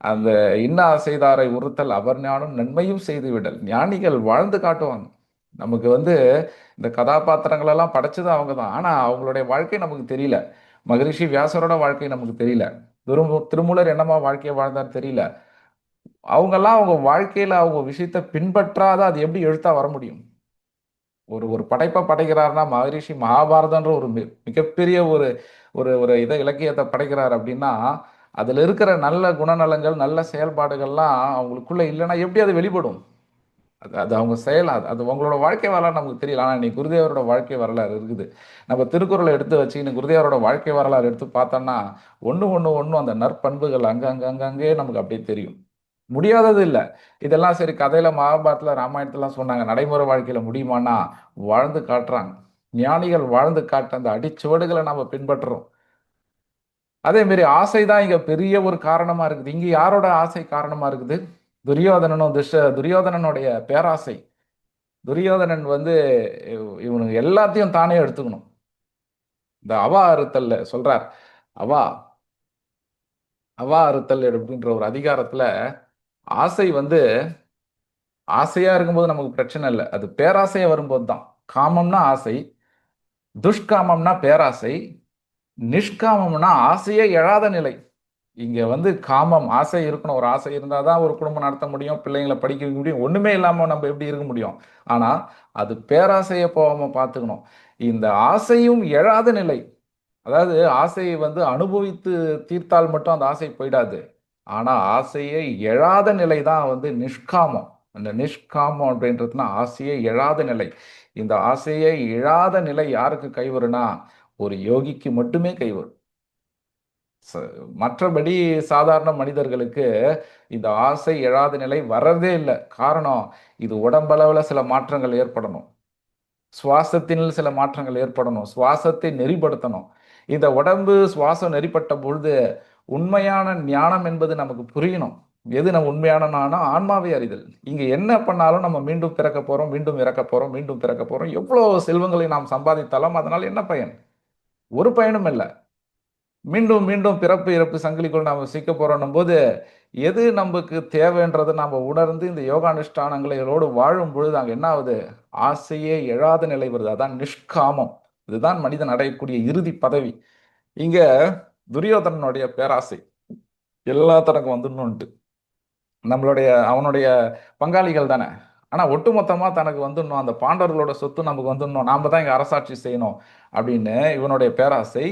அந்த இன்னா செய்தாரை உறுத்தல் அவர் ஞானம் நன்மையும் செய்து விடல். ஞானிகள் வாழ்ந்து காட்டுவாங்க. நமக்கு வந்து இந்த கதாபாத்திரங்கள் எல்லாம் படைச்சது அவங்க தான். ஆனா அவங்களுடைய வாழ்க்கை நமக்கு தெரியல. மகரிஷி வியாசரோட வாழ்க்கை நமக்கு தெரியல. திருமூலர் என்னமா வாழ்க்கையை வாழ்ந்தார் தெரியல. அவங்கெல்லாம் அவங்க வாழ்க்கையில அவங்க விஷயத்தை பின்பற்றாத அது எப்படி எழுத்தா வர முடியும்? ஒரு ஒரு படைப்பை படைக்கிறாருன்னா மகரிஷி மகாபாரதன்ற ஒரு மிகப்பெரிய ஒரு ஒரு ஒரு இதை இலக்கியத்தை படைக்கிறார் அப்படின்னா அதுல இருக்கிற நல்ல குணநலங்கள், நல்ல செயல்பாடுகள்லாம் அவங்களுக்குள்ள இல்லைன்னா எப்படி அது வெளிப்படும்? அது அது அவங்க செயல், அது அது உங்களோட வாழ்க்கை வரலாறு நமக்கு தெரியல. ஆனா இன்னைக்கு குருதேவரோட வாழ்க்கை வரலாறு இருக்குது. நம்ம திருக்குறளை எடுத்து வச்சு இன்னைக்கு குருதேவரோட வாழ்க்கை வரலாறு எடுத்து பார்த்தோம்னா ஒண்ணு ஒண்ணு ஒண்ணும் அந்த நற்பண்புகள் அங்கங்கே நமக்கு அப்படியே தெரியும். முடியாதது இல்ல. இதெல்லாம் சரி கதையில மகாபாரதத்துல, ராமாயணத்துலலாம் சொன்னாங்க. நடைமுறை வாழ்க்கையில முடியுமான்னா, வாழ்ந்து காட்டுறாங்க. ஞானிகள் வாழ்ந்து காட்ட அந்த அடிச்சுவடுகளை நாம பின்பற்றுறோம். அதே மாதிரி ஆசை தான் இங்க பெரிய ஒரு காரணமா இருக்குது. இங்க யாரோட ஆசை காரணமா இருக்குது? துரியோதனனுடைய பேராசை. துரியோதனன் வந்து இவனுக்கு எல்லாத்தையும் தானே எடுத்துக்கணும். இந்த அவா அறுத்தல்ல சொல்றார். அவா அவா அறுத்தல் அப்படின்ற ஒரு அதிகாரத்துல ஆசை வந்து ஆசையா இருக்கும்போது நமக்கு பிரச்சனை இல்லை. அது பேராசையா வரும்போது தான். காமம்னா ஆசை, துஷ்காமம்னா பேராசை, நிஷ்காமம்னா ஆசையே எழாத நிலை. இங்க வந்து காமம் ஆசை இருக்கணும். ஒரு ஆசை இருந்தாதான் ஒரு குடும்பம் நடத்த முடியும், பிள்ளைங்களை படிக்க வைக்க முடியும். ஒண்ணுமே இல்லாம நம்ம எப்படி இருக்க முடியும்? ஆனா அது பேராசையை போகாம பார்த்துக்கணும். இந்த ஆசையும் எழாத நிலை. அதாவது ஆசையை வந்து அனுபவித்து தீர்த்தால் மட்டும் அந்த ஆசை போயிடாது. ஆனா ஆசையை எழாத நிலை தான் வந்து நிஷ்காமம். அந்த நிஷ்காமம் அப்படின்றதுனா ஆசையை எழாத நிலை. இந்த ஆசையை எழாத நிலை யாருக்கு கைவரும்னா ஒரு யோகிக்கு மட்டுமே கைவரும். ச- மற்றபடி சாதாரண மனிதர்களுக்கு இந்த ஆசை எழாத நிலை வர்றதே இல்லை. காரணம், இது உடம்பளவுல சில மாற்றங்கள் ஏற்படணும், சுவாசத்தினில் சில மாற்றங்கள் ஏற்படணும், சுவாசத்தை நெறிப்படுத்தணும். இந்த உடம்பு சுவாசம் நெறிப்பட்ட பொழுது உண்மையான ஞானம் என்பது நமக்கு புரியணும். எது நம்ம உண்மையான ஞானம்? ஆன்மாவை அறிதல். இங்க என்ன பண்ணாலும் நம்ம மீண்டும் பிறக்க போறோம், மீண்டும் இறக்க போறோம், மீண்டும் பிறக்க போறோம். எவ்வளவு செல்வங்களை நாம் சம்பாதித்தாலும் அதனால் என்ன பயன்? ஒரு பயனும் இல்லை. மீண்டும் மீண்டும் பிறப்பு இறப்பு சங்கிலிக்குள் நாம சிக்க போறோம் போது எது நமக்கு தேவைன்றதை நாம உணர்ந்து இந்த யோகானுஷ்டானங்களோடு வாழும் பொழுது அங்க என்ன ஆகுது? ஆசையே எழாத நிலை வருது. அதான் நிஷ்காமம். இதுதான் மனிதன் அடையக்கூடிய இறுதி பதவி. இங்க துரியோதனனுடைய பேராசை எல்லா தனக்கு வந்துடணும்ட்டு. அவனுடைய பங்காளிகள் தானே. ஆனா ஒட்டுமொத்தமா தனக்கு வந்துடணும், அந்த பாண்டவர்களோட சொத்து நமக்கு வந்துடணும், நாம தான் இங்க அரசாட்சி செய்யணும் அப்படின்னு இவனுடைய பேராசை.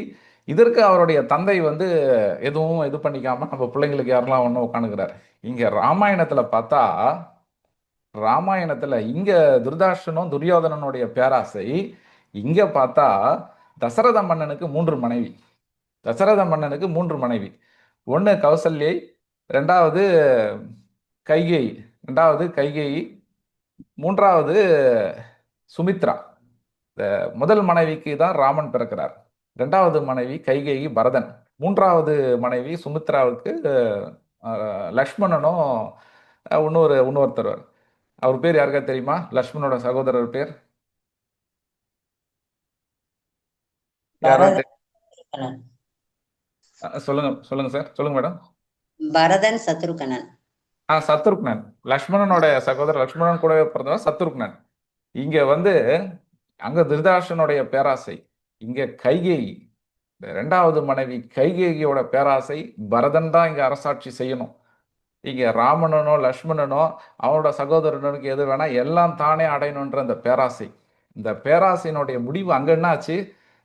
இதற்கு அவருடைய தந்தை வந்து எதுவும் இது பண்ணிக்காம நம்ம பிள்ளைங்களுக்கு யாரெல்லாம் ஒன்றும் உட்காந்துக்கிறார். இங்க ராமாயணத்துல பார்த்தா, ராமாயணத்துல இங்க துர்தாஷனும் துரியோதனனுடைய பேராசை. இங்க பார்த்தா தசரத மன்னனுக்கு மூன்று மனைவி. தசரத மன்னனுக்கு மூன்று மனைவி. ஒன்று கௌசல்யை, ரெண்டாவது கைகேயி, ரெண்டாவது கைகேயி, மூன்றாவது சுமித்ரா. இந்த முதல் மனைவிக்கு தான் ராமன் பிறக்கிறார். ரெண்டாவது மனைவி கைகேயி பரதன். மூன்றாவது மனைவி சுமித்ராவுக்கு லக்ஷ்மணனும் இன்னொருத்தர். அவர் பேர் யாருக்கா தெரியுமா? லக்ஷ்மணோட சகோதரர் பேர் யாராவது பரதன். சொல்லுங்க சொல்லுங்க சார், சொல்லுங்க மேடம். பரதன் சத்ருகனன். சத்ருக்னன். லக்ஷ்மணனோட சகோதரர், லக்ஷ்மணன் கூட பிறந்தவர் சத்ருக்னன். இங்க வந்து அங்க திருதராஷ்டனுடைய பேராசை, இங்க கைகேயி. இந்த ரெண்டாவது மனைவி கைகேயியோட பேராசை, பரதன் தான் இங்க அரசாட்சி செய்யணும். இங்க ராமனனோ லக்ஷ்மணனோ அவனோட சகோதரனுக்கு எது வேணா எல்லாம் தானே அடையணுன்ற அந்த பேராசை. இந்த பேராசையினுடைய முடிவு அங்க என்னாச்சு?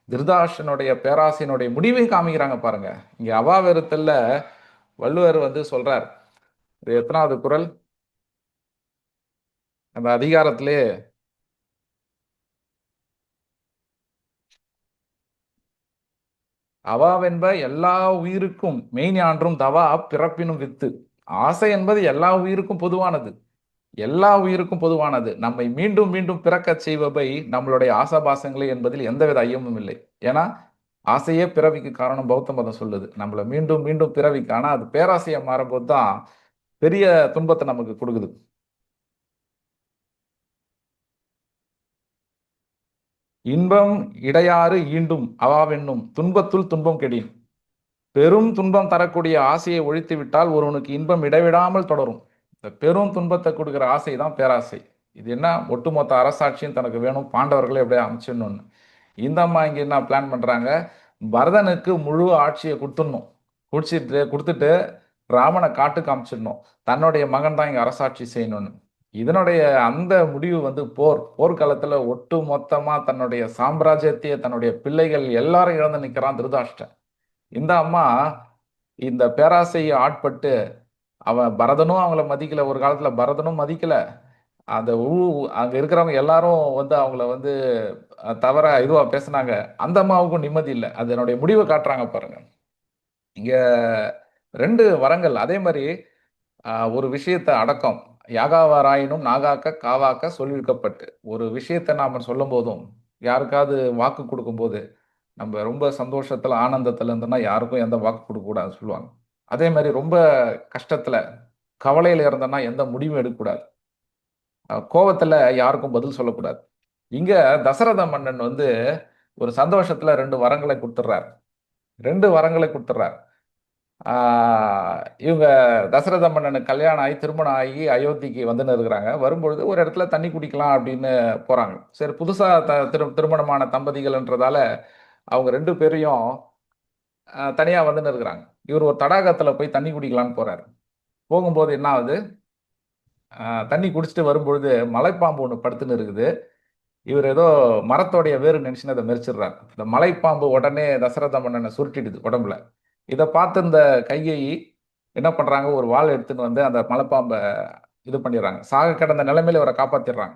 திருதாஷனுடைய பேராசையினுடைய முடிவை காமிக்கிறாங்க பாருங்க. இங்க அவாவெருத்தல்ல வள்ளுவர் வந்து சொல்றார். இது எத்தனாவது குறள்? அந்த அதிகாரத்திலே அவாவென்ப எல்லா உயிருக்கும் மெய்ஞான்றும் தவா பிறப்பினும் வித்து. ஆசை என்பது எல்லா உயிருக்கும் பொதுவானது. எல்லா உயிருக்கும் பொதுவானது. நம்மை மீண்டும் மீண்டும் பிறக்கச் செய்பவை நம்மளுடைய ஆசாபாசங்களே என்பதில் எந்தவித ஐயமும் இல்லை. ஏன்னா ஆசையே பிறவிக்கு காரணம் பௌத்த மதம் சொல்லுது. நம்மளை மீண்டும் மீண்டும் பிறவிக்கு. ஆனா அது பேராசையா மாறும்போது தான் பெரிய துன்பத்தை நமக்கு கொடுக்குது. இன்பம் இடையாறு ஈண்டும் அவாவென்னும் துன்பத்துள் துன்பம் கெடின். பெரும் துன்பம் தரக்கூடிய ஆசையை ஒழித்து விட்டால் ஒருவனுக்கு இன்பம் இடைவிடாமல் தொடரும். இந்த பெரும் துன்பத்தை கொடுக்குற ஆசை தான் பேராசை. இது என்ன? ஒட்டுமொத்த அரசாட்சியும் தனக்கு வேணும், பாண்டவர்களை எப்படியே அமைச்சிடணும்னு. இந்த அம்மா இங்க என்ன பிளான் பண்றாங்க? பரதனுக்கு முழு ஆட்சியை கொடுத்துடணும். கொடுத்துட்டு ராமனை காட்டுக்கு அமைச்சிடணும். தன்னுடைய மகன் தான் இங்க அரசாட்சி செய்யணும்னு. இதனுடைய அந்த முடிவு வந்து போர்க்காலத்துல ஒட்டு மொத்தமா தன்னுடைய சாம்ராஜ்யத்தையே, தன்னுடைய பிள்ளைகள் எல்லாரும் இழந்து நிக்கிறான் திருதாஷ்டன். இந்த அம்மா இந்த பேராசையை ஆட்பட்டு அவன் பரதனும் அவங்கள மதிக்கல. ஒரு காலத்துல பரதனும் மதிக்கல. அந்த அங்க இருக்கிறவங்க எல்லாரும் வந்து அவங்கள வந்து தவற இதுவா பேசுனாங்க. அந்த அம்மாவுக்கும் நிம்மதி இல்லை. அதனுடைய முடிவை காட்டுறாங்க பாருங்க. இங்க ரெண்டு வரங்கள். அதே மாதிரி ஒரு விஷயத்தை அடக்கம் யாகாவாராயினும் நாகாக்க காவாக்க சொல்லியிருக்கப்பட்டு ஒரு விஷயத்தை நாம் சொல்லும் போதும் யாருக்காவது வாக்கு கொடுக்கும்போது நம்ம ரொம்ப சந்தோஷத்துல ஆனந்தத்துல இருந்தோம்னா யாருக்கும் எந்த வாக்கு கொடுக்க கூடாதுன்னு சொல்லுவாங்க. அதே மாதிரி ரொம்ப கஷ்டத்துல கவலையில இருந்தோம்னா எந்த முடிவும் எடுக்கக்கூடாது. கோவத்துல யாருக்கும் பதில் சொல்லக்கூடாது. இங்க தசரத மன்னன் வந்து ஒரு சந்தோஷத்துல ரெண்டு வரங்களை கொடுத்துட்றாரு. ரெண்டு வரங்களை கொடுத்துட்றாரு. இவங்க தசரத மன்னனுக்கு கல்யாணம் ஆகி திருமணம் ஆகி அயோத்திக்கு வந்துன்னு இருக்கிறாங்க. வரும்பொழுது ஒரு இடத்துல தண்ணி குடிக்கலாம் அப்படின்னு போறாங்க. சரி, புதுசா திருமணமான தம்பதிகள்ன்றதால அவங்க ரெண்டு பேரையும் தனியா வந்துன்னு இருக்கிறாங்க. இவர் ஒரு தடாகத்துல போய் தண்ணி குடிக்கலான்னு போறாரு. போகும்போது என்ன ஆகுது, தண்ணி குடிச்சிட்டு வரும்பொழுது மலைப்பாம்பு ஒன்று படுத்துன்னு இருக்குது. இவர் ஏதோ மரத்தோடைய வேறு நினைச்சுன்னு அதை மெரிச்சிடுறாரு. இந்த மலைப்பாம்பு உடனே தசரத மன்னனை சுருட்டிடுது உடம்புல. இதை பார்த்து இந்த கைகேயி என்ன பண்றாங்க, ஒரு வாள் எடுத்துன்னு வந்து அந்த மலைப்பாம்பை இது பண்ணிடுறாங்க. சாக கிடந்த நிலைமையில இவரை காப்பாத்திடுறாங்க.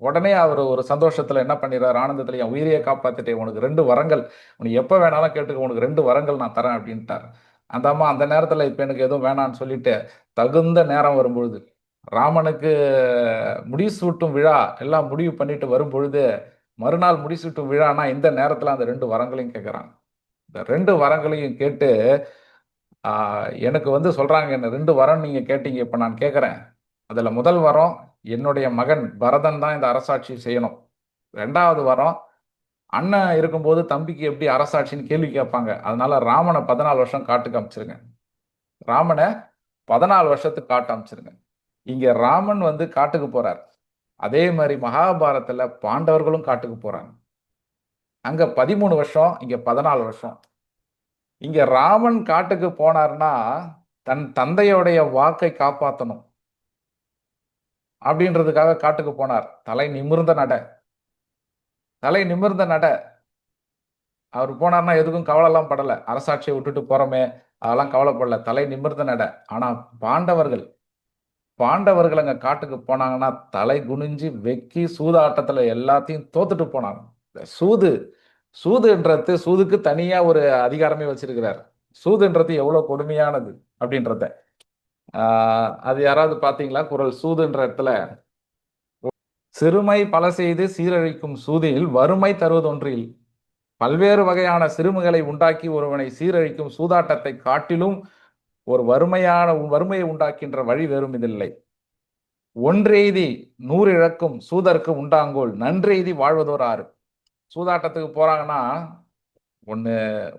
உடனே அவர் ஒரு சந்தோஷத்துல என்ன பண்ணிடுறாரு, ஆனந்தத்துல என் உயிரையே காப்பாத்திட்டேன், உனக்கு ரெண்டு வரங்கள், உனக்கு எப்ப வேணாலும் கேட்டுக்க, உனக்கு ரெண்டு வரங்கள் நான் தரேன் அப்படின்ட்டார். அந்த அம்மா அந்த நேரத்துல இப்ப எனக்கு எதுவும் வேணான்னு சொல்லிட்டு தகுந்த நேரம் வரும்பொழுது ராமனுக்கு முடிசூட்டும் விழா எல்லாம் முடிவு பண்ணிட்டு வரும்பொழுது மறுநாள் முடிசூட்டும் விழானா இந்த நேரத்துல அந்த ரெண்டு வரங்களையும் கேட்கறாங்க. இந்த ரெண்டு வரங்களையும் கேட்டு எனக்கு வந்து சொல்றாங்க, என்ன ரெண்டு வரம் நீங்க கேட்டீங்க, இப்ப நான் கேட்கறேன். அதுல முதல் வரம், என்னுடைய மகன் பரதன் தான் இந்த அரசாட்சி செய்யணும். ரெண்டாவது வரம், அண்ணன் இருக்கும்போது தம்பிக்கு எப்படி அரசாட்சின்னு கேள்வி கேட்பாங்க. அதனால ராமனை 14 வருஷம் காட்டுக்கு அமைச்சிருங்க. ராமனை 14 வருஷத்துக்கு காட்டு அமைச்சிருங்க. இங்க ராமன் வந்து காட்டுக்கு போறார். அதே மாதிரி மகாபாரதத்துல பாண்டவர்களும் காட்டுக்கு போறாங்க. அங்க 13 வருஷம், இங்க 14 வருஷம். இங்க ராமன் காட்டுக்கு போனார்னா தன் தந்தையோடைய வாக்கை காப்பாற்றணும் அப்படின்றதுக்காக காட்டுக்கு போனார். தலை நிமிர்ந்த நட, தலை நிமிர்ந்த நட. அவர் போனார்னா எதுக்கும் கவலைலாம் படல. அரசாட்சியை விட்டுட்டு போறோமே அதெல்லாம் கவலைப்படல, தலை நிமிர்ந்த நட. ஆனா பாண்டவர்கள் பாண்டவர்கள் அங்க காட்டுக்கு போனாங்கன்னா தலை குனிஞ்சு வெக்கி சூதாட்டத்துல எல்லாத்தையும் தோத்துட்டு போனாங்க. சூது சூதுன்றது, சூதுக்கு தனியா ஒரு அதிகாரமே வச்சிருக்கிறார். சூதுன்றது எவ்வளவு கொடுமையானது அப்படின்றத அது யாராவது பாத்தீங்களா? குறள் சூதுன்ற இடத்துல, சிறுமை பல செய்து சீரழிக்கும் சூதில் வறுமை தருவதொன்றில் பல்வேறு வகையான சிறுமைகளை உண்டாக்கி ஒருவனை சீரழிக்கும் சூதாட்டத்தை காட்டிலும் ஒரு வறுமையை உண்டாக்கின்ற வழி வேறும் இதில்லை. ஒன்றெய்தி 100 இழக்கும் சூதற்கு உண்டாங்கோல் நன்றெய்தி வாழ்வதோர் ஆறு. சூதாட்டத்துக்கு போறாங்கன்னா ஒன்று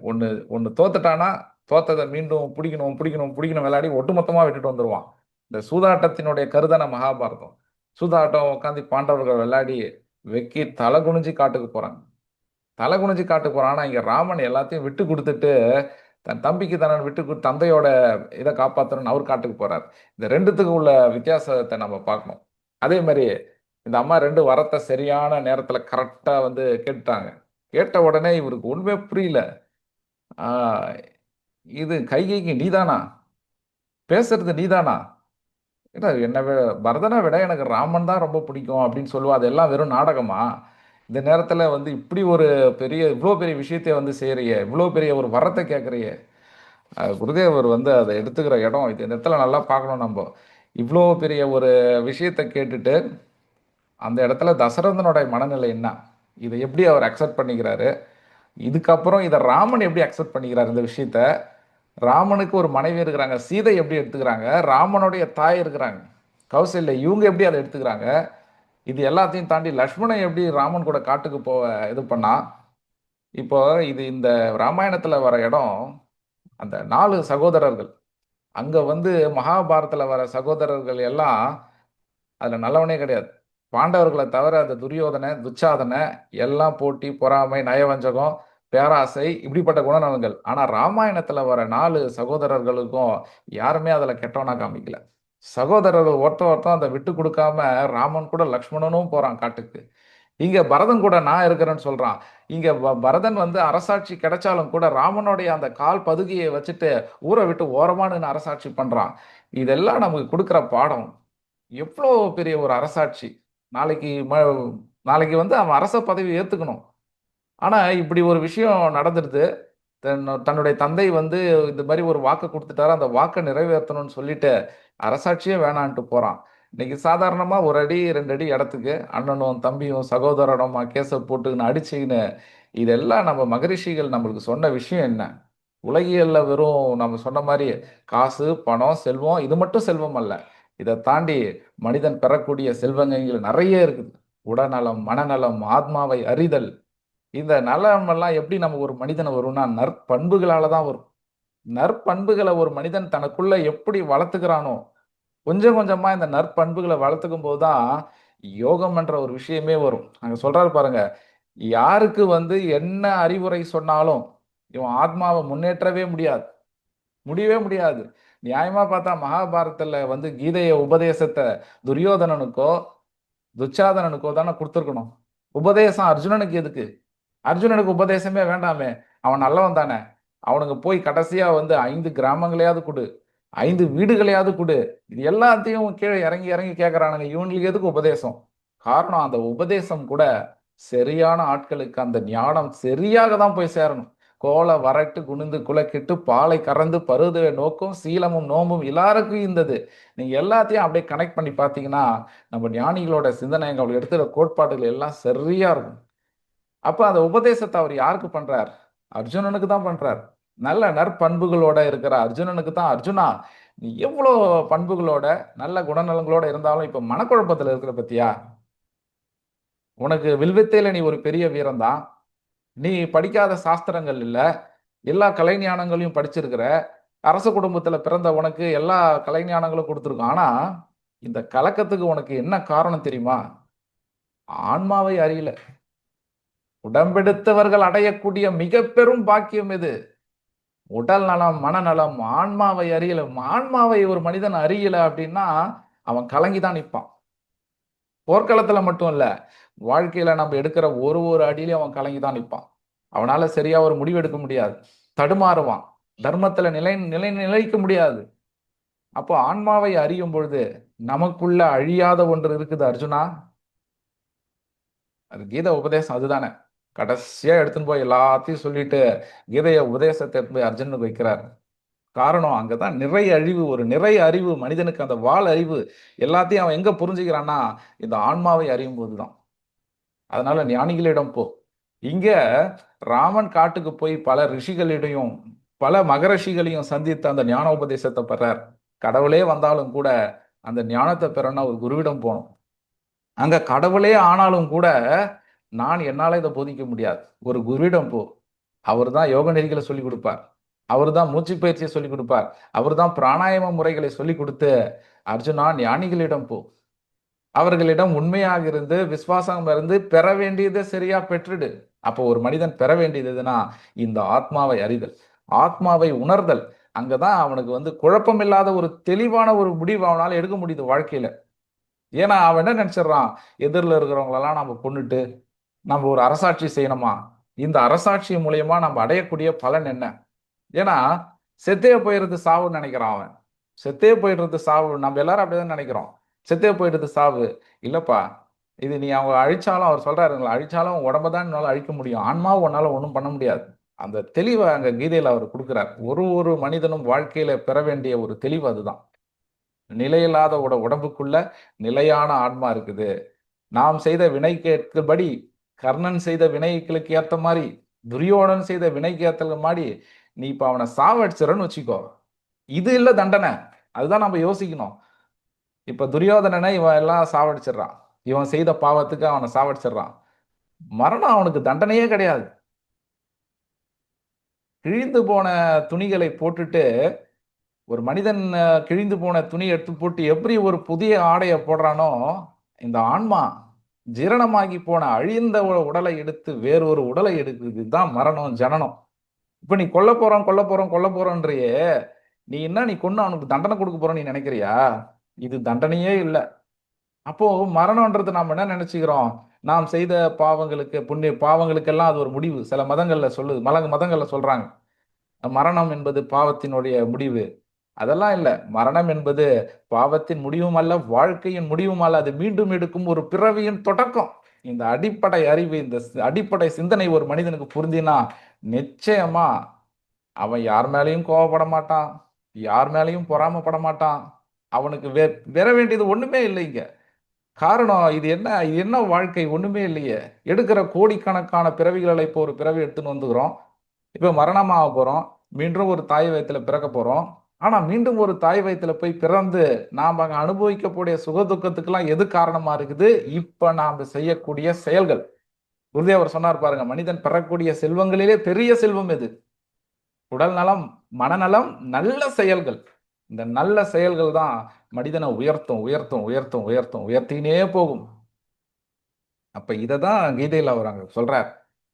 ஒன்று ஒன்று தோத்துட்டானா தோத்ததை மீண்டும் பிடிக்கணும் பிடிக்கணும் பிடிக்கணும் விளையாடி ஒட்டுமொத்தமாக விட்டுட்டு வந்துடுவான். இந்த சூதாட்டத்தினுடைய கருதான மகாபாரதம். சூதாட்டம் உட்காந்து பாண்டவர்கள் விளையாடி வெக்கி தலை குனிஞ்சு காட்டுக்கு போறாங்க. தலை குனிஞ்சு காட்டுக்கு போறான். ஆனால் இங்கே ராமன் எல்லாத்தையும் விட்டு கொடுத்துட்டு தன் தம்பிக்கு தன்னன் விட்டு கொடுத்து தந்தையோட இதை காப்பாற்றணும்னு அவர் காட்டுக்கு போறார். இந்த ரெண்டுத்துக்கு உள்ள வித்தியாசத்தை நம்ம பார்க்கணும். அதே மாதிரி இந்த அம்மா ரெண்டு வரத்தை சரியான நேரத்துல கரெக்டா வந்து கேட்டாங்க. கேட்ட உடனே இவருக்கு ஒண்ணுமே புரியல. ஆஹ் இது கைகைக்கு நீதானா, பேசுறது நீதானா, ஏடா என்ன பரதனை விட எனக்கு ராமன் தான் ரொம்ப பிடிக்கும் அப்படின்னு சொல்லுவா. அதெல்லாம் வெறும் நாடகமா? இந்த நேரத்துல வந்து இப்படி ஒரு இவ்வளோ பெரிய விஷயத்தை வந்து செய்யறிய, இவ்வளோ பெரிய ஒரு வரத்தை கேட்குறிய. குருதேவர் வந்து அதை எடுத்துக்கிற இடம் இது. இந்த இடத்துல நல்லா பார்க்கணும் நம்ம. இவ்வளோ பெரிய ஒரு விஷயத்தை கேட்டுட்டு அந்த இடத்துல தசரதனுடைய மனநிலை என்ன, இதை எப்படி அவர் அக்செப்ட் பண்ணிக்கிறாரு, இதுக்கப்புறம் இதை ராமன் எப்படி அக்செப்ட் பண்ணிக்கிறார் இந்த விஷயத்த. ராமனுக்கு ஒரு மனைவி இருக்கிறாங்க, சீதை எப்படி எடுத்துக்கிறாங்க, ராமனுடைய தாய் இருக்கிறாங்க கௌசல்யா, இவங்க எப்படி அதை எடுத்துக்கிறாங்க, இது எல்லாத்தையும் தாண்டி லக்ஷ்மணன் எப்படி ராமன் கூட காட்டுக்கு போக இது பண்ணா. இப்போ இது இந்த ராமாயணத்துல வர இடம் அந்த 4 சகோதரர்கள். அங்க வந்து மகாபாரதத்துல வர சகோதரர்கள் எல்லாம் அதுல நல்லவனே கிடையாது. பாண்டவர்களை தவிர அந்த துரியோதனை துச்சாதனை எல்லாம் போட்டி பொறாமை நயவஞ்சகம் பேராசை இப்படிப்பட்ட குணநலன்கள். ஆனா ராமாயணத்துல வர 4 சகோதரர்களுக்கும் யாருமே அதுல கெட்டவனா காமிக்கல. சகோதரர்கள் ஒருத்தன் அதை விட்டு கொடுக்காம ராமன் கூட லக்ஷ்மணனும் போறான் காட்டுக்கு. இங்க பரதன் கூட நான் இருக்கிறேன்னு சொல்றான். இங்க பரதன் வந்து அரசாட்சி கிடைச்சாலும் கூட ராமனுடைய அந்த கால் பதுகியை வச்சுட்டு ஊரை விட்டு ஓரமானு அரசாட்சி பண்றான். இதெல்லாம் நமக்கு கொடுக்குற பாடம். எவ்வளோ பெரிய ஒரு அரசாட்சி. நாளைக்கு நாளைக்கு வந்து அவன் அரச பதவி ஏத்துக்கணும். ஆனா இப்படி ஒரு விஷயம் நடந்துடுது. தன்னுடைய தந்தை வந்து இந்த மாதிரி ஒரு வாக்கு கொடுத்துட்டாரு, அந்த வாக்கை நிறைவேற்றணும்னு சொல்லிட்டு அரசாட்சியே வேணான்ட்டு போறான். இன்னைக்கு சாதாரணமா ஒரு அடி 2 அடி இடத்துக்கு அண்ணனும் தம்பியும் சகோதரனுமா கேஸ போட்டுக்கின்னு அடிச்சுக்கின்னு இதெல்லாம் நம்ம மகரிஷிகள் நம்மளுக்கு சொன்ன விஷயம் என்ன? உலகியல்ல வெறும் நம்ம சொன்ன மாதிரி காசு, பணம், செல்வம் இது மட்டும் செல்வம் அல்ல. இதை தாண்டி மனிதன் பெறக்கூடிய செல்வங்கள் நிறைய இருக்குது. உடல்நலம், மனநலம், ஆத்மாவை அறிதல். இந்த நலம் எல்லாம் எப்படி நம்ம ஒரு மனிதனை வரும்னா நற்பண்புகளால தான் வரும். நற்பண்புகளை ஒரு மனிதன் தனக்குள்ள எப்படி வளர்த்துக்கிறானோ, கொஞ்சம் கொஞ்சமா இந்த நற்பண்புகளை வளர்த்துக்கும் போதுதான் யோகம் என்ற ஒரு விஷயமே வரும். அங்க சொல்றாரு பாருங்க, யாருக்கு என்ன அறிவுரை சொன்னாலும் இவன் ஆத்மாவை முன்னேற்றவே முடியாது, முடியவே முடியாது. நியாயமா பார்த்தா மகாபாரதத்துல கீதைய உபதேசத்தை துரியோதனனுக்கோ துச்சாதனனுக்கோ தானே கொடுத்துருக்கணும். உபதேசம் அர்ஜுனனுக்கு எதுக்கு? அர்ஜுனனுக்கு உபதேசமே வேண்டாமே, அவன் நல்லவன் தானே. அவனுக்கு போய் கடைசியா 5 கிராமங்களையாவது கொடு, 5 வீடுகளையாவது கொடு. இது எல்லாத்தையும் கீழே இறங்கி இறங்கி கேட்கறானுங்க. இவனுக்கு எதுக்கு உபதேசம்? காரணம், அந்த உபதேசம் கூட சரியான ஆட்களுக்கு அந்த ஞானம் சரியாக தான் போய் சேரணும். கோல வரட்டு குனிந்து குலக்கிட்டு பாலை கறந்து பருதுவை நோக்கும் சீலமும் நோம்பும் எல்லாருக்கும் இருந்தது. நீங்க எல்லாத்தையும் அப்படியே கனெக்ட் பண்ணி பார்த்தீங்கன்னா நம்ம ஞானிகளோட சிந்தனைகள் எடுத்துகிற கோட்பாடுகள் எல்லாம் சரியா இருக்கும். அப்ப அந்த உபதேசத்தை அவர் யாருக்கு பண்றார்? அர்ஜுனனுக்கு தான் பண்றார். நல்ல நற்பண்புகளோட இருக்கிற அர்ஜுனனுக்கு தான், அர்ஜுனா நீ எவ்வளோ பண்புகளோட நல்ல குணநலங்களோட இருந்தாலும் இப்ப மனக்குழப்பத்துல இருக்கிற பத்தியா? உனக்கு வில்வித்தையில நீ ஒரு பெரிய வீரன் தான். நீ படிக்காத சாஸ்திரங்கள் இல்ல, எல்லா கலை ஞானங்களையும் படிச்சிருக்கிற. அரச குடும்பத்துல பிறந்த உனக்கு எல்லா கலை ஞானங்களும் கொடுத்துருக்கோம். ஆனா இந்த கலக்கத்துக்கு உனக்கு என்ன காரணம் தெரியுமா? ஆன்மாவை அறியல. உடம்பெடுத்தவர்கள் அடையக்கூடிய மிக பெரும் பாக்கியம் இது. உடல் நலம், மனநலம், ஆன்மாவை அறியல. ஆன்மாவை ஒரு மனிதன் அறியல அப்படின்னா அவன் கலங்கிதான் நிற்பான். போர்க்களத்துல மட்டும் இல்ல, வாழ்க்கையில நம்ம எடுக்கிற ஒரு ஒரு அடியிலையும் அவன் கலங்கிதான் நிற்பான். அவனால சரியா ஒரு முடிவு எடுக்க முடியாது, தடுமாறுவான். தர்மத்துல நிலைக்க முடியாது. அப்போ ஆன்மாவை அறியும் பொழுது நமக்குள்ள அழியாத ஒன்று இருக்குது அர்ஜுனா. அது கீத உபதேசம் அதுதானே. கடைசியா எடுத்துன்னு போய் எல்லாத்தையும் சொல்லிட்டு கீதைய உபதேசத்தை எடுத்து போய் அர்ஜுனுக்கு வைக்கிறார். காரணம், அங்கதான் நிறைய அழிவு, ஒரு நிறைய அறிவு மனிதனுக்கு, அந்த வாள் அறிவு எல்லாத்தையும் அவன் எங்க புரிஞ்சுக்கிறான்னா இந்த ஆன்மாவை அறியும் போதுதான். அதனால ஞானிகளிடம் போ. இங்க ராமன் காட்டுக்கு போய் பல ரிஷிகளிடையும் பல மகரிஷிகளையும் சந்தித்து அந்த ஞான உபதேசத்தை பெறார். கடவுளே வந்தாலும் கூட அந்த ஞானத்தை பெறணும்னா ஒரு குருவிடம் போகணும். அங்க கடவுளே ஆனாலும் கூட நான் என்னால இதை போதிக்க முடியாது. ஒரு குருவிடம் போ. அவர் தான் யோக நெறிகளை சொல்லி கொடுப்பார். அவர் தான் மூச்சு பயிற்சியை சொல்லி கொடுப்பார். அவர் தான் பிராணாயாம முறைகளை சொல்லி கொடுத்து, அர்ஜுனா ஞானிகளிடம் போ. அவர்களிடம் உண்மையாக இருந்து விசுவாசம் இருந்து பெற வேண்டியதை சரியா பெற்றுடு. அப்போ ஒரு மனிதன் பெற வேண்டியது எதுனா இந்த ஆத்மாவை அறிதல், ஆத்மாவை உணர்தல். அங்கதான் அவனுக்கு குழப்பம் இல்லாத ஒரு தெளிவான ஒரு முடிவு அவனால எடுக்க முடியுது வாழ்க்கையில. ஏன்னா அவன் என்ன நினைச்சிடறான், எதிரில் இருக்கிறவங்களெல்லாம் நம்ம கொன்னுட்டு நம்ம ஒரு அரசாட்சி செய்யணுமா? இந்த அரசாட்சி மூலியமா நம்ம அடையக்கூடிய பலன் என்ன? ஏன்னா செத்தே போயிடுறது சாவுன்னு நினைக்கிறான் அவன். செத்தே போயிடுறது சாவு, நம்ம எல்லாரும் அப்படிதான் நினைக்கிறோம். செத்தே போயிடுறது சாவு இல்லப்பா. இது நீ அவங்க அழிச்சாலும், அவர் சொல்றாருங்களா, அழிச்சாலும் உடம்ப தான் என்னால அழிக்க முடியும், ஆன்மாவை உன்னால ஒன்றும் பண்ண முடியாது. அந்த தெளிவை அங்க கீதையில அவர் கொடுக்கிறார். ஒரு ஒரு மனிதனும் வாழ்க்கையில பெற வேண்டிய ஒரு தெளிவு அதுதான். நிலையில்லாத உடம்புக்குள்ள நிலையான ஆன்மா இருக்குது. நாம் செய்த வினைக்கு ஏற்றபடி, கர்ணன் செய்த வினைகளுக்கு ஏத்த மாதிரி, துரியோதனன் செய்த வினைக்கு ஏத்த மாதிரி நீ இப்ப அவனை சாவடிச்சிடன்னு வச்சுக்கோ, இது இல்ல தண்டனை. அதுதான் நம்ம யோசிக்கணும். இப்ப துரியோதனனை இவன் எல்லாம் சாவடிச்சிடறான், இவன் செய்த பாவத்துக்கு அவனை சாவடிச்சிடறான். மரணம் அவனுக்கு தண்டனையே கிடையாது. கிழிந்து போன துணிகளை போட்டுட்டு ஒரு மனிதன் கிழிந்து போன துணி எடுத்து போட்டு எப்படி ஒரு புதிய ஆடையை போடுறானோ, இந்த ஆன்மா ஜீரணமாகி போன அழிந்த உடலை எடுத்து வேறொரு உடலை எடுக்குது. இதுதான் மரணம், ஜனனம். இப்ப நீ கொல்ல போறோம் கொல்ல போறோம் கொல்ல போறோன்றியே, நீ என்ன, நீ கொன்னு அவனுக்கு தண்டனை கொடுக்க போறோம் நீ நினைக்கிறியா? இது தண்டனையே இல்லை. அப்போ மரணம்ன்றது நாம் என்ன நினைச்சுக்கிறோம், நாம் செய்த பாவங்களுக்கு புண்ணிய பாவங்களுக்கெல்லாம் அது ஒரு முடிவு. சில மதங்கள்ல சொல்லுது, மதங்கள்ல சொல்றாங்க மரணம் என்பது பாவத்தினுடைய முடிவு. அதெல்லாம் இல்லை. மரணம் என்பது பாவத்தின் முடிவும் அல்ல, வாழ்க்கையின் முடிவும் அல்ல. அது மீண்டும் எடுக்கும் ஒரு பிறவியின் தொடக்கம். இந்த அடிப்படை அறிவு, இந்த அடிப்படை சிந்தனை ஒரு மனிதனுக்கு புரிந்தினா நிச்சயமா அவன் யார் மேலேயும் கோவப்பட மாட்டான், யார் மேலேயும் பொறாமப்பட மாட்டான். அவனுக்கு பெற வேண்டியது ஒண்ணுமே இல்லைங்க. காரணம் இது என்ன வாழ்க்கை? ஒண்ணுமே இல்லையே. எடுக்கிற கோடிக்கணக்கான பிறவிகளை இப்போ ஒரு பிறவி எடுத்துன்னு வந்துக்கிறோம். இப்ப மரணமாக போறோம். மீண்டும் ஒரு தாய் வயித்துல பிறக்க போறோம். ஆனா மீண்டும் ஒரு தாய் வயித்துல போய் பிறந்து நாம அங்க அனுபவிக்கக்கூடிய சுக துக்கத்துக்கெல்லாம் எது காரணமா இருக்குது? இப்ப நாம செய்யக்கூடிய செயல்கள். குருதேவர் சொன்னார் பாருங்க, மனிதன் பெறக்கூடிய செல்வங்களிலே பெரிய செல்வம் எது? உடல் நலம், மனநலம், நல்ல செயல்கள். இந்த நல்ல செயல்கள் தான் மனிதனை உயர்த்தும் உயர்த்தும் உயர்த்தும் உயர்த்தும் உயர்த்தினே போகும். அப்ப இததான் கீதையில அவர் அங்க சொல்றார்.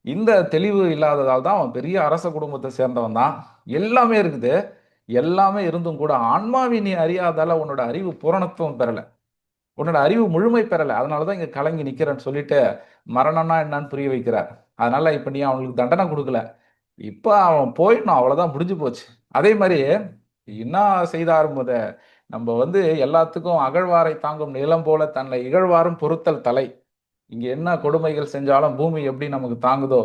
இந்த தெளிவு இல்லாததால் தான் அவன் பெரிய அரச குடும்பத்தை சேர்ந்தவன் தான். எல்லாமே இருக்குது. எல்லாமே இருந்தும் கூட ஆன்மாவை நீ அறியாதால உன்னோட அறிவு பூரணத்துவம் பெறல. உன்னோட அறிவு முழுமை பெறல. அதனாலதான் இங்க கலங்கி நிக்கிறேன்னு சொல்லிட்டு மரணம்னா என்னன்னு புரிய வைக்கிறார். அதனால இப்ப நீ அவனுக்கு தண்டனை கொடுக்கல. இப்ப அவன் போயிடணும், அவ்வளவுதான், முடிஞ்சு போச்சு. அதே மாதிரி என்ன செய்தார் முத, நம்ம எல்லாத்துக்கும் அகழ்வாரை தாங்கும் நிலம் போல தன்னை இகழ்வாரும் பொறுத்தல் தலை. இங்க என்ன கொடுமைகள் செஞ்சாலும் பூமி எப்படி நமக்கு தாங்குதோ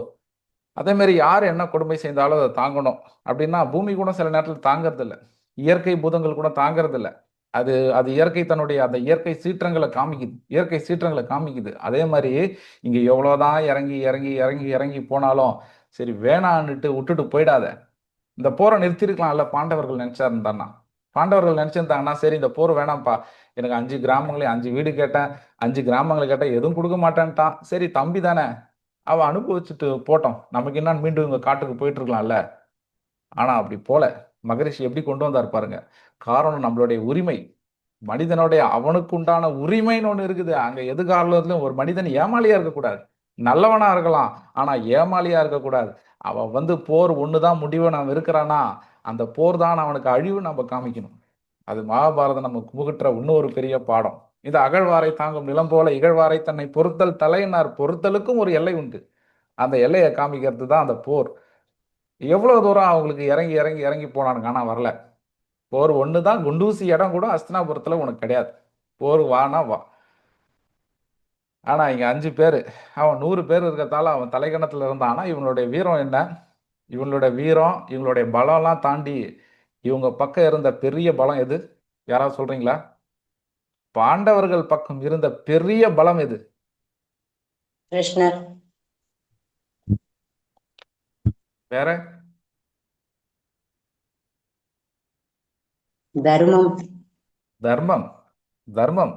அதே மாதிரி யார் என்ன கொடுமை செய்தாலும் அதை தாங்கணும். அப்படின்னா பூமி கூட சில நேரத்தில் தாங்கறது இல்ல. இயற்கை பூதங்கள் கூட தாங்கறது இல்ல. அது அது இயற்கை தன்னுடைய அந்த இயற்கை சீற்றங்களை காமிக்குது. அதே மாதிரி இங்க எவ்வளவுதான் இறங்கி இறங்கி இறங்கி இறங்கி போனாலும் சரி வேணான்னுட்டு விட்டுட்டு போயிடாத. இந்த போரை நிறுத்திருக்கலாம்ல பாண்டவர்கள் நினைச்சிருந்தான்னா. பாண்டவர்கள் நினைச்சிருந்தாங்கன்னா சரி இந்த போர் வேணாம்ப்பா, எனக்கு 5 கிராமங்களையும் 5 வீடு கேட்டேன், 5 கிராமங்களை கேட்டேன், எதுவும் கொடுக்க மாட்டேன்ட்டான். சரி தம்பி தானே, அவன் அனுபவிச்சுட்டு போட்டோம், நமக்கு என்ன, மீண்டும் இவங்க காட்டுக்கு போயிட்டு இருக்கலாம்ல. ஆனா அப்படி போல மகரிஷி எப்படி கொண்டு வந்தார் பாருங்க. காரணம் நம்மளுடைய உரிமை. மனிதனுடைய அவனுக்கு உண்டான உரிமைன்னு ஒண்ணு இருக்குது. அங்க எதுகாலத்திலும் ஒரு மனிதன் ஏமாளியா இருக்கக்கூடாது. நல்லவனா இருக்கலாம், ஆனா ஏமாளியா இருக்கக்கூடாது. அவன் போர் ஒண்ணுதான் முடிவு அவன் இருக்கிறானா, அந்த போர் தான் அவனுக்கு அழிவு நம்ம காமிக்கணும். அது மகாபாரதம் நமக்கு புகட்டுற இன்னொரு பெரிய பாடம். இது அகழ்வாரை தாங்கும் நிலம் போல இகழ்வாரை தன்னை பொறுத்தல் தலையினார். பொறுத்தலுக்கும் ஒரு எல்லை உண்டு. அந்த எல்லையை காமிக்கிறது தான் அந்த போர். எவ்வளவு தூரம் அவங்களுக்கு இறங்கி இறங்கி இறங்கி போனானுங்க, ஆனா வரல. போர் ஒண்ணுதான், குண்டூசி இடம் கூட அஸ்தினாபுரத்துல உனக்கு கிடையாது. போர் வானா வா. ஆனா இங்க 5 பேரு, அவன் 100 பேர் இருக்கிறதால அவன் தலைக்கணத்துல இருந்தான். ஆனா இவனுடைய வீரம் என்ன? இவங்களுடைய பலம் எல்லாம் தாண்டி இவங்க பக்கம் இருந்த பெரிய பலம் எது? யாராவது சொல்றீங்களா? பாண்டவர்கள் பக்கம் இருந்த பெரிய பலம் எது? கிருஷ்ணர். வேற? தர்மம். தர்மம். தர்மம்.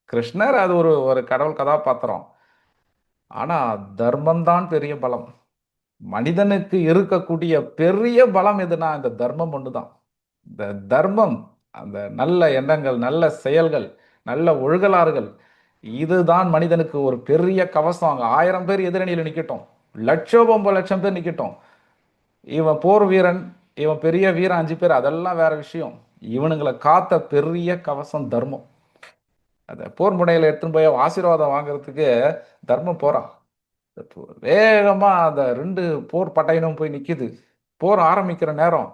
கிருஷ்ணர் அது ஒரு ஒரு கடவுள் கதாபாத்திரம். ஆனா தர்மம் தான் பெரிய பலம். மனிதனுக்கு இருக்கக்கூடிய பெரிய பலம் எதுனா இந்த தர்மம் ஒண்ணுதான். இந்த தர்மம், அந்த நல்ல எண்ணங்கள், நல்ல செயல்கள், நல்ல ஒழுகலாறுகள், இதுதான் மனிதனுக்கு ஒரு பெரிய கவசம். அங்க 1000 பேர் எதிரணியில் நிக்கட்டும், லட்சோபம் லட்சம் பேர் நிக்கட்டும், இவன் போர் வீரன், இவன் பெரிய வீரன் 5 பேர், அதெல்லாம் வேற விஷயம். இவனுங்களை காத்த பெரிய கவசம் தர்மம். அந்த போர் முனையில எடுத்துன்னு போய் ஆசீர்வாதம் வாங்குறதுக்கு தர்மம் போறான். வேகமா அந்த 2 போர் படையினும் போய் நிக்குது. போர் ஆரம்பிக்கிற நேரம்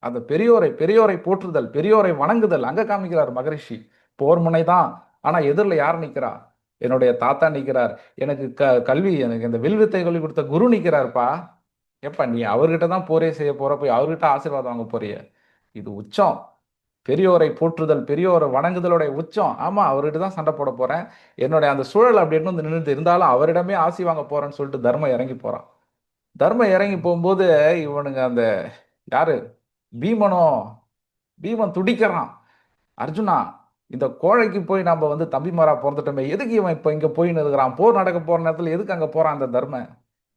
அந்த பெரியோரை பெரியோரை போற்றுதல், பெரியோரை வணங்குதல் அங்க காமிக்கிறார் மகரிஷி. போர் முனை தான், ஆனா எதிரில் யார் நிக்கிறா? என்னுடைய தாத்தா நிக்கிறார். எனக்கு கல்வி, எனக்கு இந்த வில்வித்தை கல்வி கொடுத்த குரு நிக்கிறார்ப்பா. எப்ப நீ அவர்கிட்ட தான் போரே செய்ய போற, போய் அவர்கிட்ட ஆசீர்வாதம் வாங்க போறிய? இது உச்சம். பெரியோரை போற்றுதல், பெரியோரை வணங்குதலுடைய உச்சம். ஆமா, அவர்கிட்ட தான் சண்டை போட போறேன். என்னுடைய அந்த சூழல் அப்படின்னு நின்று இருந்தாலும் அவரிடமே ஆசி வாங்க போறேன்னு சொல்லிட்டு தர்மம் இறங்கி போறான். தர்மம் இறங்கி போகும்போது இவனுங்க அந்த யாரு, பீமனும், பீமன் துடிக்கிறான். அர்ஜுனா, இந்த கோழைக்கு போய் நம்ம தம்பிமாரா பிறந்துட்டோமே, எதுக்கு இவன் இப்ப இங்க போயின்னு இருக்கிறான்? போர் நடக்க போற நேரத்துல எதுக்கு அங்க போறான் அந்த தர்ம?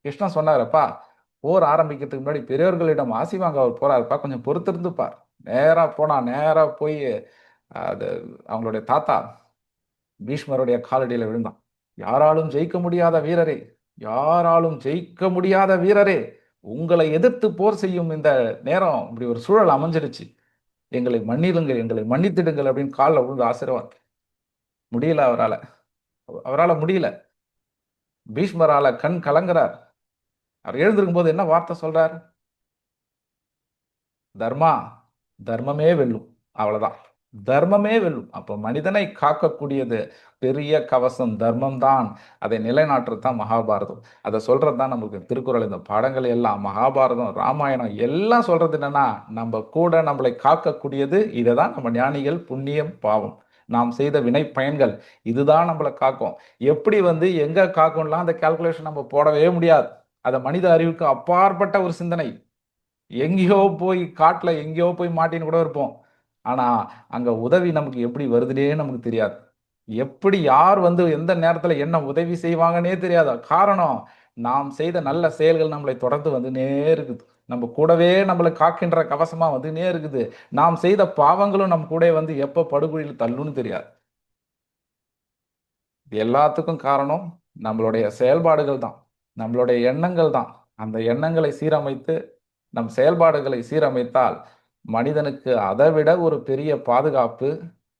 கிருஷ்ணன் சொன்னாருப்பா, போர் ஆரம்பிக்கிறதுக்கு முன்னாடி பெரியவர்களிடம் ஆசி வாங்க அவர் போறாருப்பா, கொஞ்சம் பொறுத்திருந்து பார். நேரா போனா, நேரா போய் அது அவங்களுடைய தாத்தா பீஷ்மருடைய காலடியில விழுந்தான். யாராலும் ஜெயிக்க முடியாத வீரரே, யாராலும் ஜெயிக்க முடியாத வீரரே, உங்களை எதிர்த்து போர் செய்யும் இந்த நேரம் இப்படி ஒரு சூழல் அமைஞ்சிருச்சு. எங்களை மன்னிடுங்கள், எங்களை மன்னித்திடுங்கள் அப்படின்னு காலில் விழுந்து ஆசீர்வாத். முடியல அவரால முடியல. பீஷ்மரால கண் கலங்குறார். அவர் எழுந்திருக்கும் போது என்ன வார்த்தை சொல்றார்? தர்மா, தர்மமே வெல்லும். அவ்வளவுதான். தர்மமே வெல்லும். அப்போ மனிதனை காக்கக்கூடியது பெரிய கவசம் தர்மம் தான். அதை நிலைநாட்டுறது தான் மகாபாரதம். அதை சொல்றது தான் நமக்கு திருக்குறள். இந்த பாடங்கள் எல்லாம் மகாபாரதம், ராமாயணம் எல்லாம் சொல்றது என்னன்னா, நம்ம கூட நம்மளை காக்கக்கூடியது இதை தான். நம்ம ஞானிகள் புண்ணியம் பாவம் நாம் செய்த வினை பயன்கள் இதுதான் நம்மளை காக்கும். எப்படி வந்து எங்க காக்கும்லாம் அந்த கால்குலேஷன் நம்ம போடவே முடியாது. அதை மனித அறிவுக்கு அப்பாற்பட்ட ஒரு சிந்தனை. எங்கேயோ போய் காட்டுல எங்கேயோ போய் மாட்டின்னு கூட இருப்போம். ஆனா அங்க உதவி நமக்கு எப்படி வருதுன்னே நமக்கு தெரியாது. எப்படி யார் வந்து எந்த நேரத்துல என்ன உதவி செய்வாங்கன்னே தெரியாது. காரணம், நாம் செய்த நல்ல செயல்கள் நம்மளை தொடர்ந்து வந்துனே இருக்குது. நம்ம கூடவே நம்மளை காக்கின்ற கவசமா வந்துனே இருக்குது. நாம் செய்த பாவங்களும் நம்ம கூட வந்து எப்ப படுகொலியில் தள்ளுன்னு தெரியாது. இது எல்லாத்துக்கும் காரணம் நம்மளுடைய செயல்பாடுகள் தான், நம்மளுடைய எண்ணங்கள் தான். அந்த எண்ணங்களை சீரமைத்து நம் செயல்பாடுகளை சீரமைத்தால் மனிதனுக்கு அதை விட ஒரு பெரிய பாதுகாப்பு,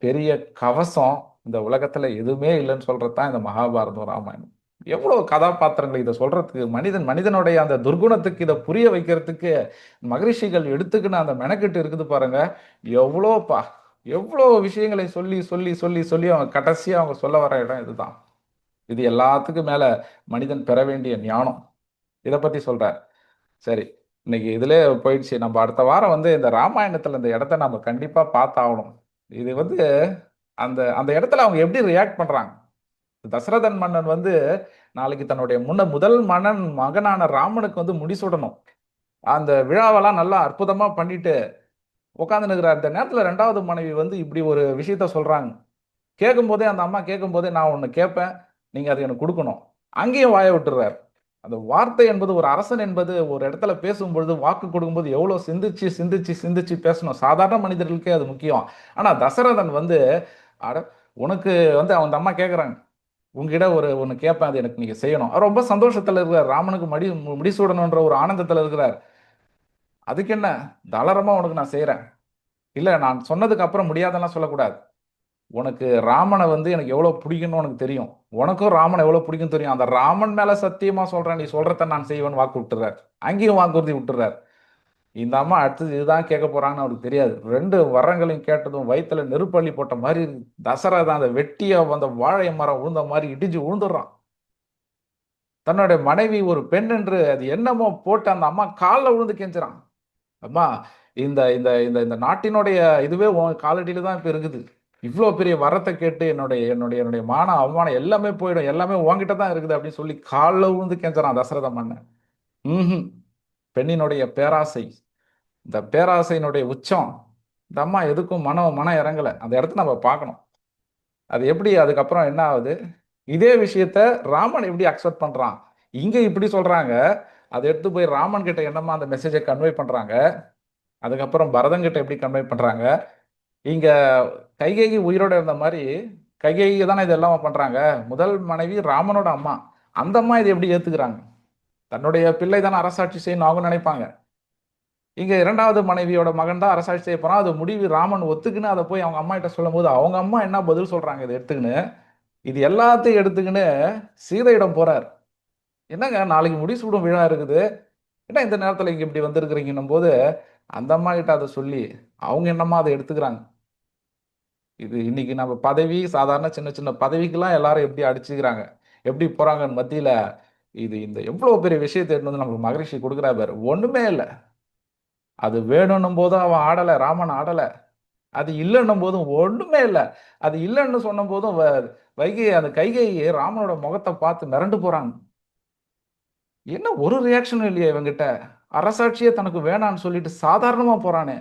பெரிய கவசம் இந்த உலகத்துல எதுவுமே இல்லைன்னு சொல்றதுதான் இந்த மகாபாரதம், ராமாயணம். எவ்வளவு கதாபாத்திரங்கள் இதை சொல்றதுக்கு, மனிதனுடைய அந்த துர்குணத்துக்கு இதை புரிய வைக்கிறதுக்கு மகரிஷிகள் எடுத்துக்கின்னு அந்த மெனக்கெட்டு இருக்குது பாருங்க. எவ்வளோப்பா, எவ்வளோ விஷயங்களை சொல்லி சொல்லி சொல்லி சொல்லி அவங்க கடைசியா அவங்க சொல்ல வர இடம் இதுதான். இது எல்லாத்துக்கும் மேல மனிதன் பெற வேண்டிய ஞானம். இதை பத்தி சொல்றார். சரி, இன்னைக்கு இதுல போயிடுச்சு. நம்ம அடுத்த வாரம் வந்து இந்த ராமாயணத்துல இந்த இடத்த நம்ம கண்டிப்பா பார்த்தாகணும். இது வந்து அந்த அந்த இடத்துல அவங்க எப்படி ரியாக்ட் பண்றாங்க. தசரதன் மன்னன் வந்து நாளைக்கு தன்னுடைய முதல் மகனான ராமனுக்கு வந்து முடிசூடணும். அந்த விழாவெல்லாம் நல்லா அற்புதமா பண்ணிட்டு உட்கார்ந்து நிற்கிற அந்த நேரத்துல ரெண்டாவது மனைவி வந்து இப்படி ஒரு விஷயத்த சொல்றாங்க. கேட்கும் போதே அந்த அம்மா கேட்கும் போதே, நான் ஒண்ணு கேட்பேன், நீங்க அதை எனக்கு கொடுக்கணும். அங்கேயும் வாயை விட்டுறாரு. அந்த வார்த்தை என்பது, ஒரு அரசன் என்பது ஒரு இடத்துல பேசும்பொழுது வாக்கு கொடுக்கும்போது எவ்வளவு சிந்திச்சு சிந்திச்சு சிந்திச்சு பேசணும். சாதாரண மனிதர்களுக்கே அது முக்கியம். ஆனா தசரதன் வந்து, அட, உனக்கு வந்து அந்த அம்மா கேட்குறாங்க, உங்ககிட்ட ஒன்று கேட்பேன், அது எனக்கு நீங்க செய்யணும். அவர் ரொம்ப சந்தோஷத்துல இருக்கிறார். ராமனுக்கு முடிசூடணுன்ற ஒரு ஆனந்தத்துல இருக்கிறார். அதுக்கு என்ன, தாராளமா உனக்கு நான் செய்யறேன். இல்ல, நான் சொன்னதுக்கு அப்புறம் முடியாதெல்லாம் சொல்லக்கூடாது. உனக்கு ராமனை வந்து எனக்கு எவ்வளவு பிடிக்கும்னு உனக்கு தெரியும். உனக்கும் ராமனை எவ்வளவு பிடிக்கும் தெரியும். அந்த ராமன் மேல சத்தியமா சொல்றேன், நீ சொல்றத நான் செய்வேன்னு வாக்கு விட்டுறார். அங்கேயும் வாக்குறுதி விட்டுறார். இந்த அம்மா அடுத்தது இதுதான் கேட்க போறாங்கன்னு அவருக்கு தெரியாது. ரெண்டு வரங்களையும் கேட்டதும் வயிற்றுல நெருப்பள்ளி போட்ட மாதிரி தசரதன் அந்த வெட்டிய அந்த வாழை மரம் விழுந்த மாதிரி இடிஞ்சு விழுந்துடுறான். தன்னுடைய மனைவி ஒரு பெண் என்று அது என்னமோ போட்டு அந்த அம்மா காலில் விழுந்து கெஞ்சுறான். அம்மா, இந்த இந்த இந்த இந்த நாட்டினுடைய இதுவே உன் காலடியில தான் இப்ப இருக்குது. இவ்வளோ பெரிய வரத்தை கேட்டு என்னுடைய என்னுடைய என்னுடைய மான அவமானம் எல்லாமே போயிடும், எல்லாமே உன்கிட்ட தான் இருக்குது அப்படின்னு சொல்லி காலில் விழுந்து கெஞ்சுறான் தசரத மன்னன். ம் பெண்ணினுடைய பேராசை, இந்த பேராசையினுடைய உச்சம். இந்த அம்மா எதுக்கும் மனம் இறங்கல. அந்த இடத்த நம்ம பார்க்கணும். அது எப்படி அதுக்கப்புறம் என்ன ஆகுது, இதே விஷயத்த ராமன் எப்படி அக்செப்ட் பண்றான். இங்க இப்படி சொல்றாங்க, அதை எடுத்து போய் ராமன் கிட்ட என்னமா அந்த மெசேஜை கன்வே பண்றாங்க. அதுக்கப்புறம் பரதன் கிட்ட எப்படி கன்வே பண்றாங்க. இங்க கைகேயி உயிரோட இருந்த மாதிரி கைகேயி தானே இதெல்லாம் பண்றாங்க. முதல் மனைவி ராமனோட அம்மா, அந்த அம்மா இதை எப்படி ஏத்துக்கிறாங்க. தன்னுடைய பிள்ளை தானே அரசாட்சி செய்யணும் அவங்க நினைப்பாங்க. இங்க இரண்டாவது மனைவியோட மகன் தான் அரசாட்சி செய்ய போறான். அது முடிவு ராமன் ஒத்துக்குன்னு அதை போய் அவங்க அம்மா கிட்ட சொல்லும் போது அவங்க அம்மா என்ன பதில் சொல்றாங்க, இதை எடுத்துக்கின்னு இது எல்லாத்தையும் எடுத்துக்கின்னு சீதையிடம் போறார். என்னங்க, நாளைக்கு முடிசூடும் விழா இருக்குது, என்ன இந்த நேரத்துல இங்க இப்படி வந்திருக்கிறீங்கன்னும் போது அந்த அம்மா கிட்ட அதை சொல்லி அவங்க என்னம்மா அதை எடுத்துக்கிறாங்க. இது இன்னைக்கு நம்ம பதவி, சாதாரண சின்ன சின்ன பதவிக்கெல்லாம் எல்லாரும் எப்படி அடிச்சுக்கிறாங்க, எப்படி போறாங்கன்னு மத்தியில இது இந்த எவ்வளவு பெரிய விஷயத்தை எடுத்து வந்து நமக்கு மகரிஷி கொடுக்குறா பாரு. ஒண்ணுமே இல்லை. அது வேணும்னும் போதும் அவன் ஆடல, ராமன் ஆடல. அது இல்லைன்னும் போதும் ஒண்ணுமே இல்லை. அது இல்லைன்னு சொன்ன போதும் வைகை அந்த கைகேயி ராமனோட முகத்தை பார்த்து மிரண்டு போறாங்க. என்ன ஒரு ரியாக்ஷனும் இல்லையா இவங்கிட்ட. அரசாட்சியே தனக்கு வேணான்னு சொல்லிட்டு சாதாரணமா போறானே.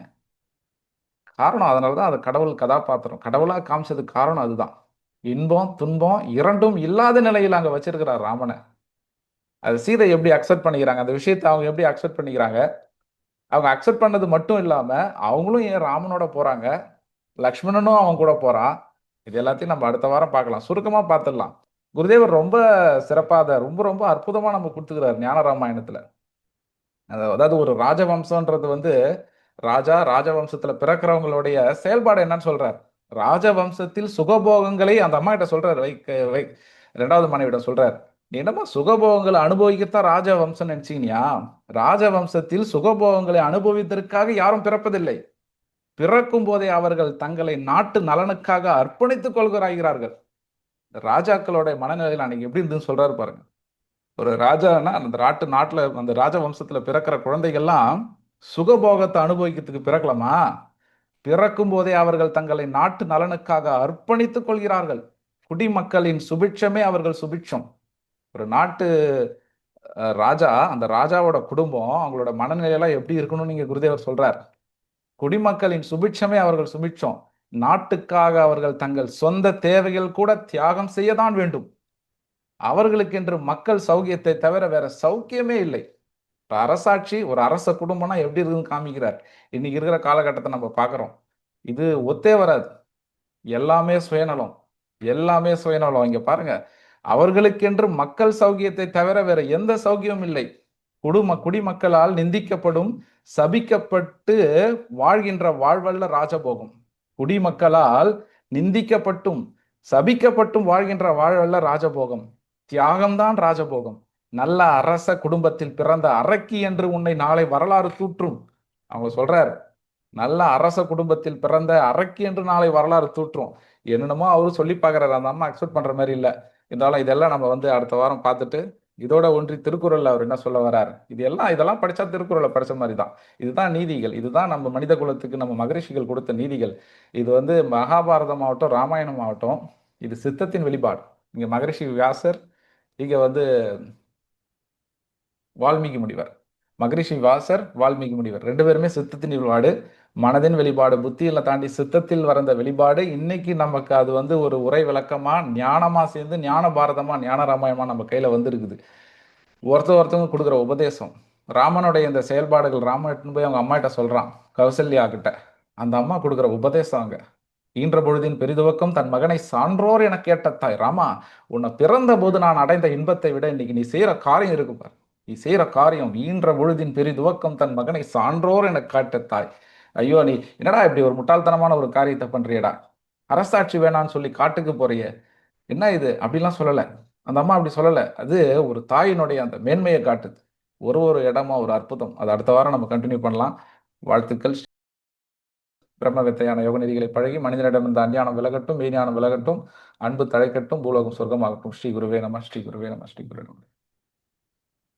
காரணம், அதனாலதான் அது கடவுள் கதாபாத்திரம் கடவுளா காமிச்சதுக்கு காரணம் அதுதான். இன்பம் துன்பம் இரண்டும் இல்லாத நிலையில் அங்க வச்சிருக்கிறார் ராமனை. அது சீதை எப்படி அக்செப்ட் பண்ணிக்கிறாங்க, அந்த விஷயத்தை அவங்க எப்படி அக்செப்ட் பண்ணிக்கிறாங்க. அவங்க அக்செப்ட் பண்ணது மட்டும் இல்லாம அவங்களும் ஏன் ராமனோட போறாங்க, லக்ஷ்மணனும் அவன் கூட போறான். இது எல்லாத்தையும் நம்ம அடுத்த வாரம் பார்க்கலாம், சுருக்கமா பார்த்துடலாம். குருதேவர் ரொம்ப சிறப்பா அதை ரொம்ப ரொம்ப அற்புதமா நம்ம கொடுத்துக்கிறார் ஞான ராமாயணத்துல. அதாவது ஒரு ராஜவம்சம்ன்றது வந்து ராஜவம்சத்துல பிறக்கிறவங்களுடைய செயல்பாடு என்னன்னு சொல்றார். ராஜவம்சத்தில் சுகபோகங்களை அந்த அம்மா கிட்ட சொல்றாரு, ரெண்டாவது மனைவிடம் சொல்றார், நீ என்னமா சுகபோகங்களை அனுபவிக்கத்தான் ராஜவம்சம் நினைச்சீங்கயா. ராஜவம்சத்தில் சுகபோகங்களை அனுபவித்ததற்காக யாரும் பிறப்பதில்லை. பிறக்கும் போதே அவர்கள் தங்களை நாட்டு நலனுக்காக அர்ப்பணித்துக் கொள்கிறார்கள். ராஜாக்களோட மனநிலையில் அன்னைக்கு எப்படி இருந்துன்னு சொல்றாரு பாருங்க. ஒரு ராஜானா அந்த நாட்டுல அந்த ராஜ வம்சத்துல பிறக்கிற குழந்தைகள்லாம் சுகபோகத்தை அனுபவிக்கிறதுக்கு பிறக்கலாமா? பிறக்கும் போதே அவர்கள் தங்களை நாட்டு நலனுக்காக அர்ப்பணித்துக் கொள்கிறார்கள். குடிமக்களின் சுபிட்சமே அவர்கள் சுபிட்சம். ஒரு நாட்டு ராஜா, அந்த ராஜாவோட குடும்பம், அவங்களோட மனநிலையெல்லாம் எப்படி இருக்கணும்னு நீங்க குருதேவர் சொல்றார். குடிமக்களின் சுபிட்சமே அவர்கள் சுபிட்சம். நாட்டுக்காக அவர்கள் தங்கள் சொந்த தேவைகள் கூட தியாகம் செய்யதான் வேண்டும். அவர்களுக்கென்று மக்கள் சௌக்கியத்தை தவிர வேற சௌக்கியமே இல்லை. இப்போ அரசாட்சி, ஒரு அரச குடும்பம்னா எப்படி இருக்குதுன்னு காமிக்கிறார். இன்னைக்கு இருக்கிற காலகட்டத்தை நம்ம பார்க்குறோம். இது ஒத்தே வராது. எல்லாமே சுயநலம், எல்லாமே சுயநலம். இங்க பாருங்க, அவர்களுக்கென்று மக்கள் சௌக்கியத்தை தவிர வேற எந்த சௌக்கியமும் இல்லை. குடிமக்களால் நிந்திக்கப்படும், சபிக்கப்பட்டு வாழ்கின்ற வாழ்வல்ல ராஜபோகம். குடிமக்களால் நிந்திக்கப்பட்டும் சபிக்கப்பட்டும் வாழ்கின்ற வாழ்வல்ல ராஜபோகம். தியாகம்தான் ராஜபோகம். நல்ல அரச குடும்பத்தில் பிறந்த அரக்கி என்று உன்னை நாளை வரலாறு தூற்றும். அவங்க சொல்றாரு, நல்ல அரச குடும்பத்தில் பிறந்த அரக்கி என்று நாளை வரலாறு தூற்றும். என்னென்னமோ அவரு சொல்லி பார்க்குறாரு. அந்த அம்மா அக்செப்ட் பண்ற மாதிரி இல்லை. இருந்தாலும் இதெல்லாம் நம்ம அடுத்த வாரம் பார்த்துட்டு இதோட ஒன்றி திருக்குறள்ல அவர் என்ன சொல்ல வர்றாரு, இதெல்லாம் படிச்சா திருக்குறளை படிச்ச மாதிரி தான். இதுதான் நீதிகள், இதுதான் நம்ம மனித குலத்துக்கு நம்ம மகரிஷிகள் கொடுத்த நீதிகள். இது மகாபாரதம் ஆகட்டும், ராமாயணம் ஆகட்டும், இது சித்தத்தின் வெளிப்பாடு. இங்க மகரிஷி வியாசர், இங்க வால்மீகி முனிவர். மகரிஷி வியாசர், வால்மீகி முனிவர் ரெண்டு பேருமே சித்தத்தின் வெளிப்பாடு, மனதின் வெளிப்பாடு. புத்தியில தாண்டி சித்தத்தில் வரந்த வெளிப்பாடு. இன்னைக்கு நமக்கு அது ஒரு உரை விளக்கமா, ஞானமா சேர்ந்து ஞான பாரதமா, ஞான ராமாயணமா நம்ம கையில வந்துருக்குது. ஒருத்தவங்க கொடுக்குற உபதேசம். ராமனுடைய இந்த செயல்பாடுகள், ராமன் போய் அவங்க அம்மா கிட்ட சொல்றான், கௌசல்யா கிட்ட. அந்த அம்மா கொடுக்குற உபதேசம் அங்க, ஈன்ற பொழுதின் பெரிதுவக்கம் தன் மகனை சான்றோர் என கேட்ட தாய். ராமா, உன்னை பிறந்த போது நான் அடைந்த இன்பத்தை விட இன்னைக்கு நீ செய்யற காரியம் இருக்கு பாரு. நீ செய்யற காரியம், ஈன்ற பொழுதின் பெரிதுவக்கம் தன் மகனை சான்றோர் என காட்ட தாய். ஐயோ, நீ என்னடா இப்படி ஒரு முட்டாள்தனமான ஒரு காரியத்தை பண்றியடா, அரசாட்சி வேணான்னு சொல்லி காட்டுக்கு போறிய, என்ன இது அப்படிலாம் சொல்லல. அந்த அம்மா அப்படி சொல்லல. அது ஒரு தாயினுடைய அந்த மேன்மையை காட்டுது. ஒரு இடமா ஒரு அற்புதம். அது அடுத்த வாரம் நம்ம கண்டினியூ பண்ணலாம். வாழ்த்துக்கள். பிரம்ம வித்தையான யோக நெறிகளை பழகி மனிதனிடம் இந்த அஞ்ஞானம் விலகட்டும், மெய்ஞானம் விலகட்டும், அன்பு தழைக்கட்டும், பூலோகம் சொர்க்கமாகட்டும். ஸ்ரீ குருவே நம, ஸ்ரீ குருவே நம, ஸ்ரீ குருவே நம.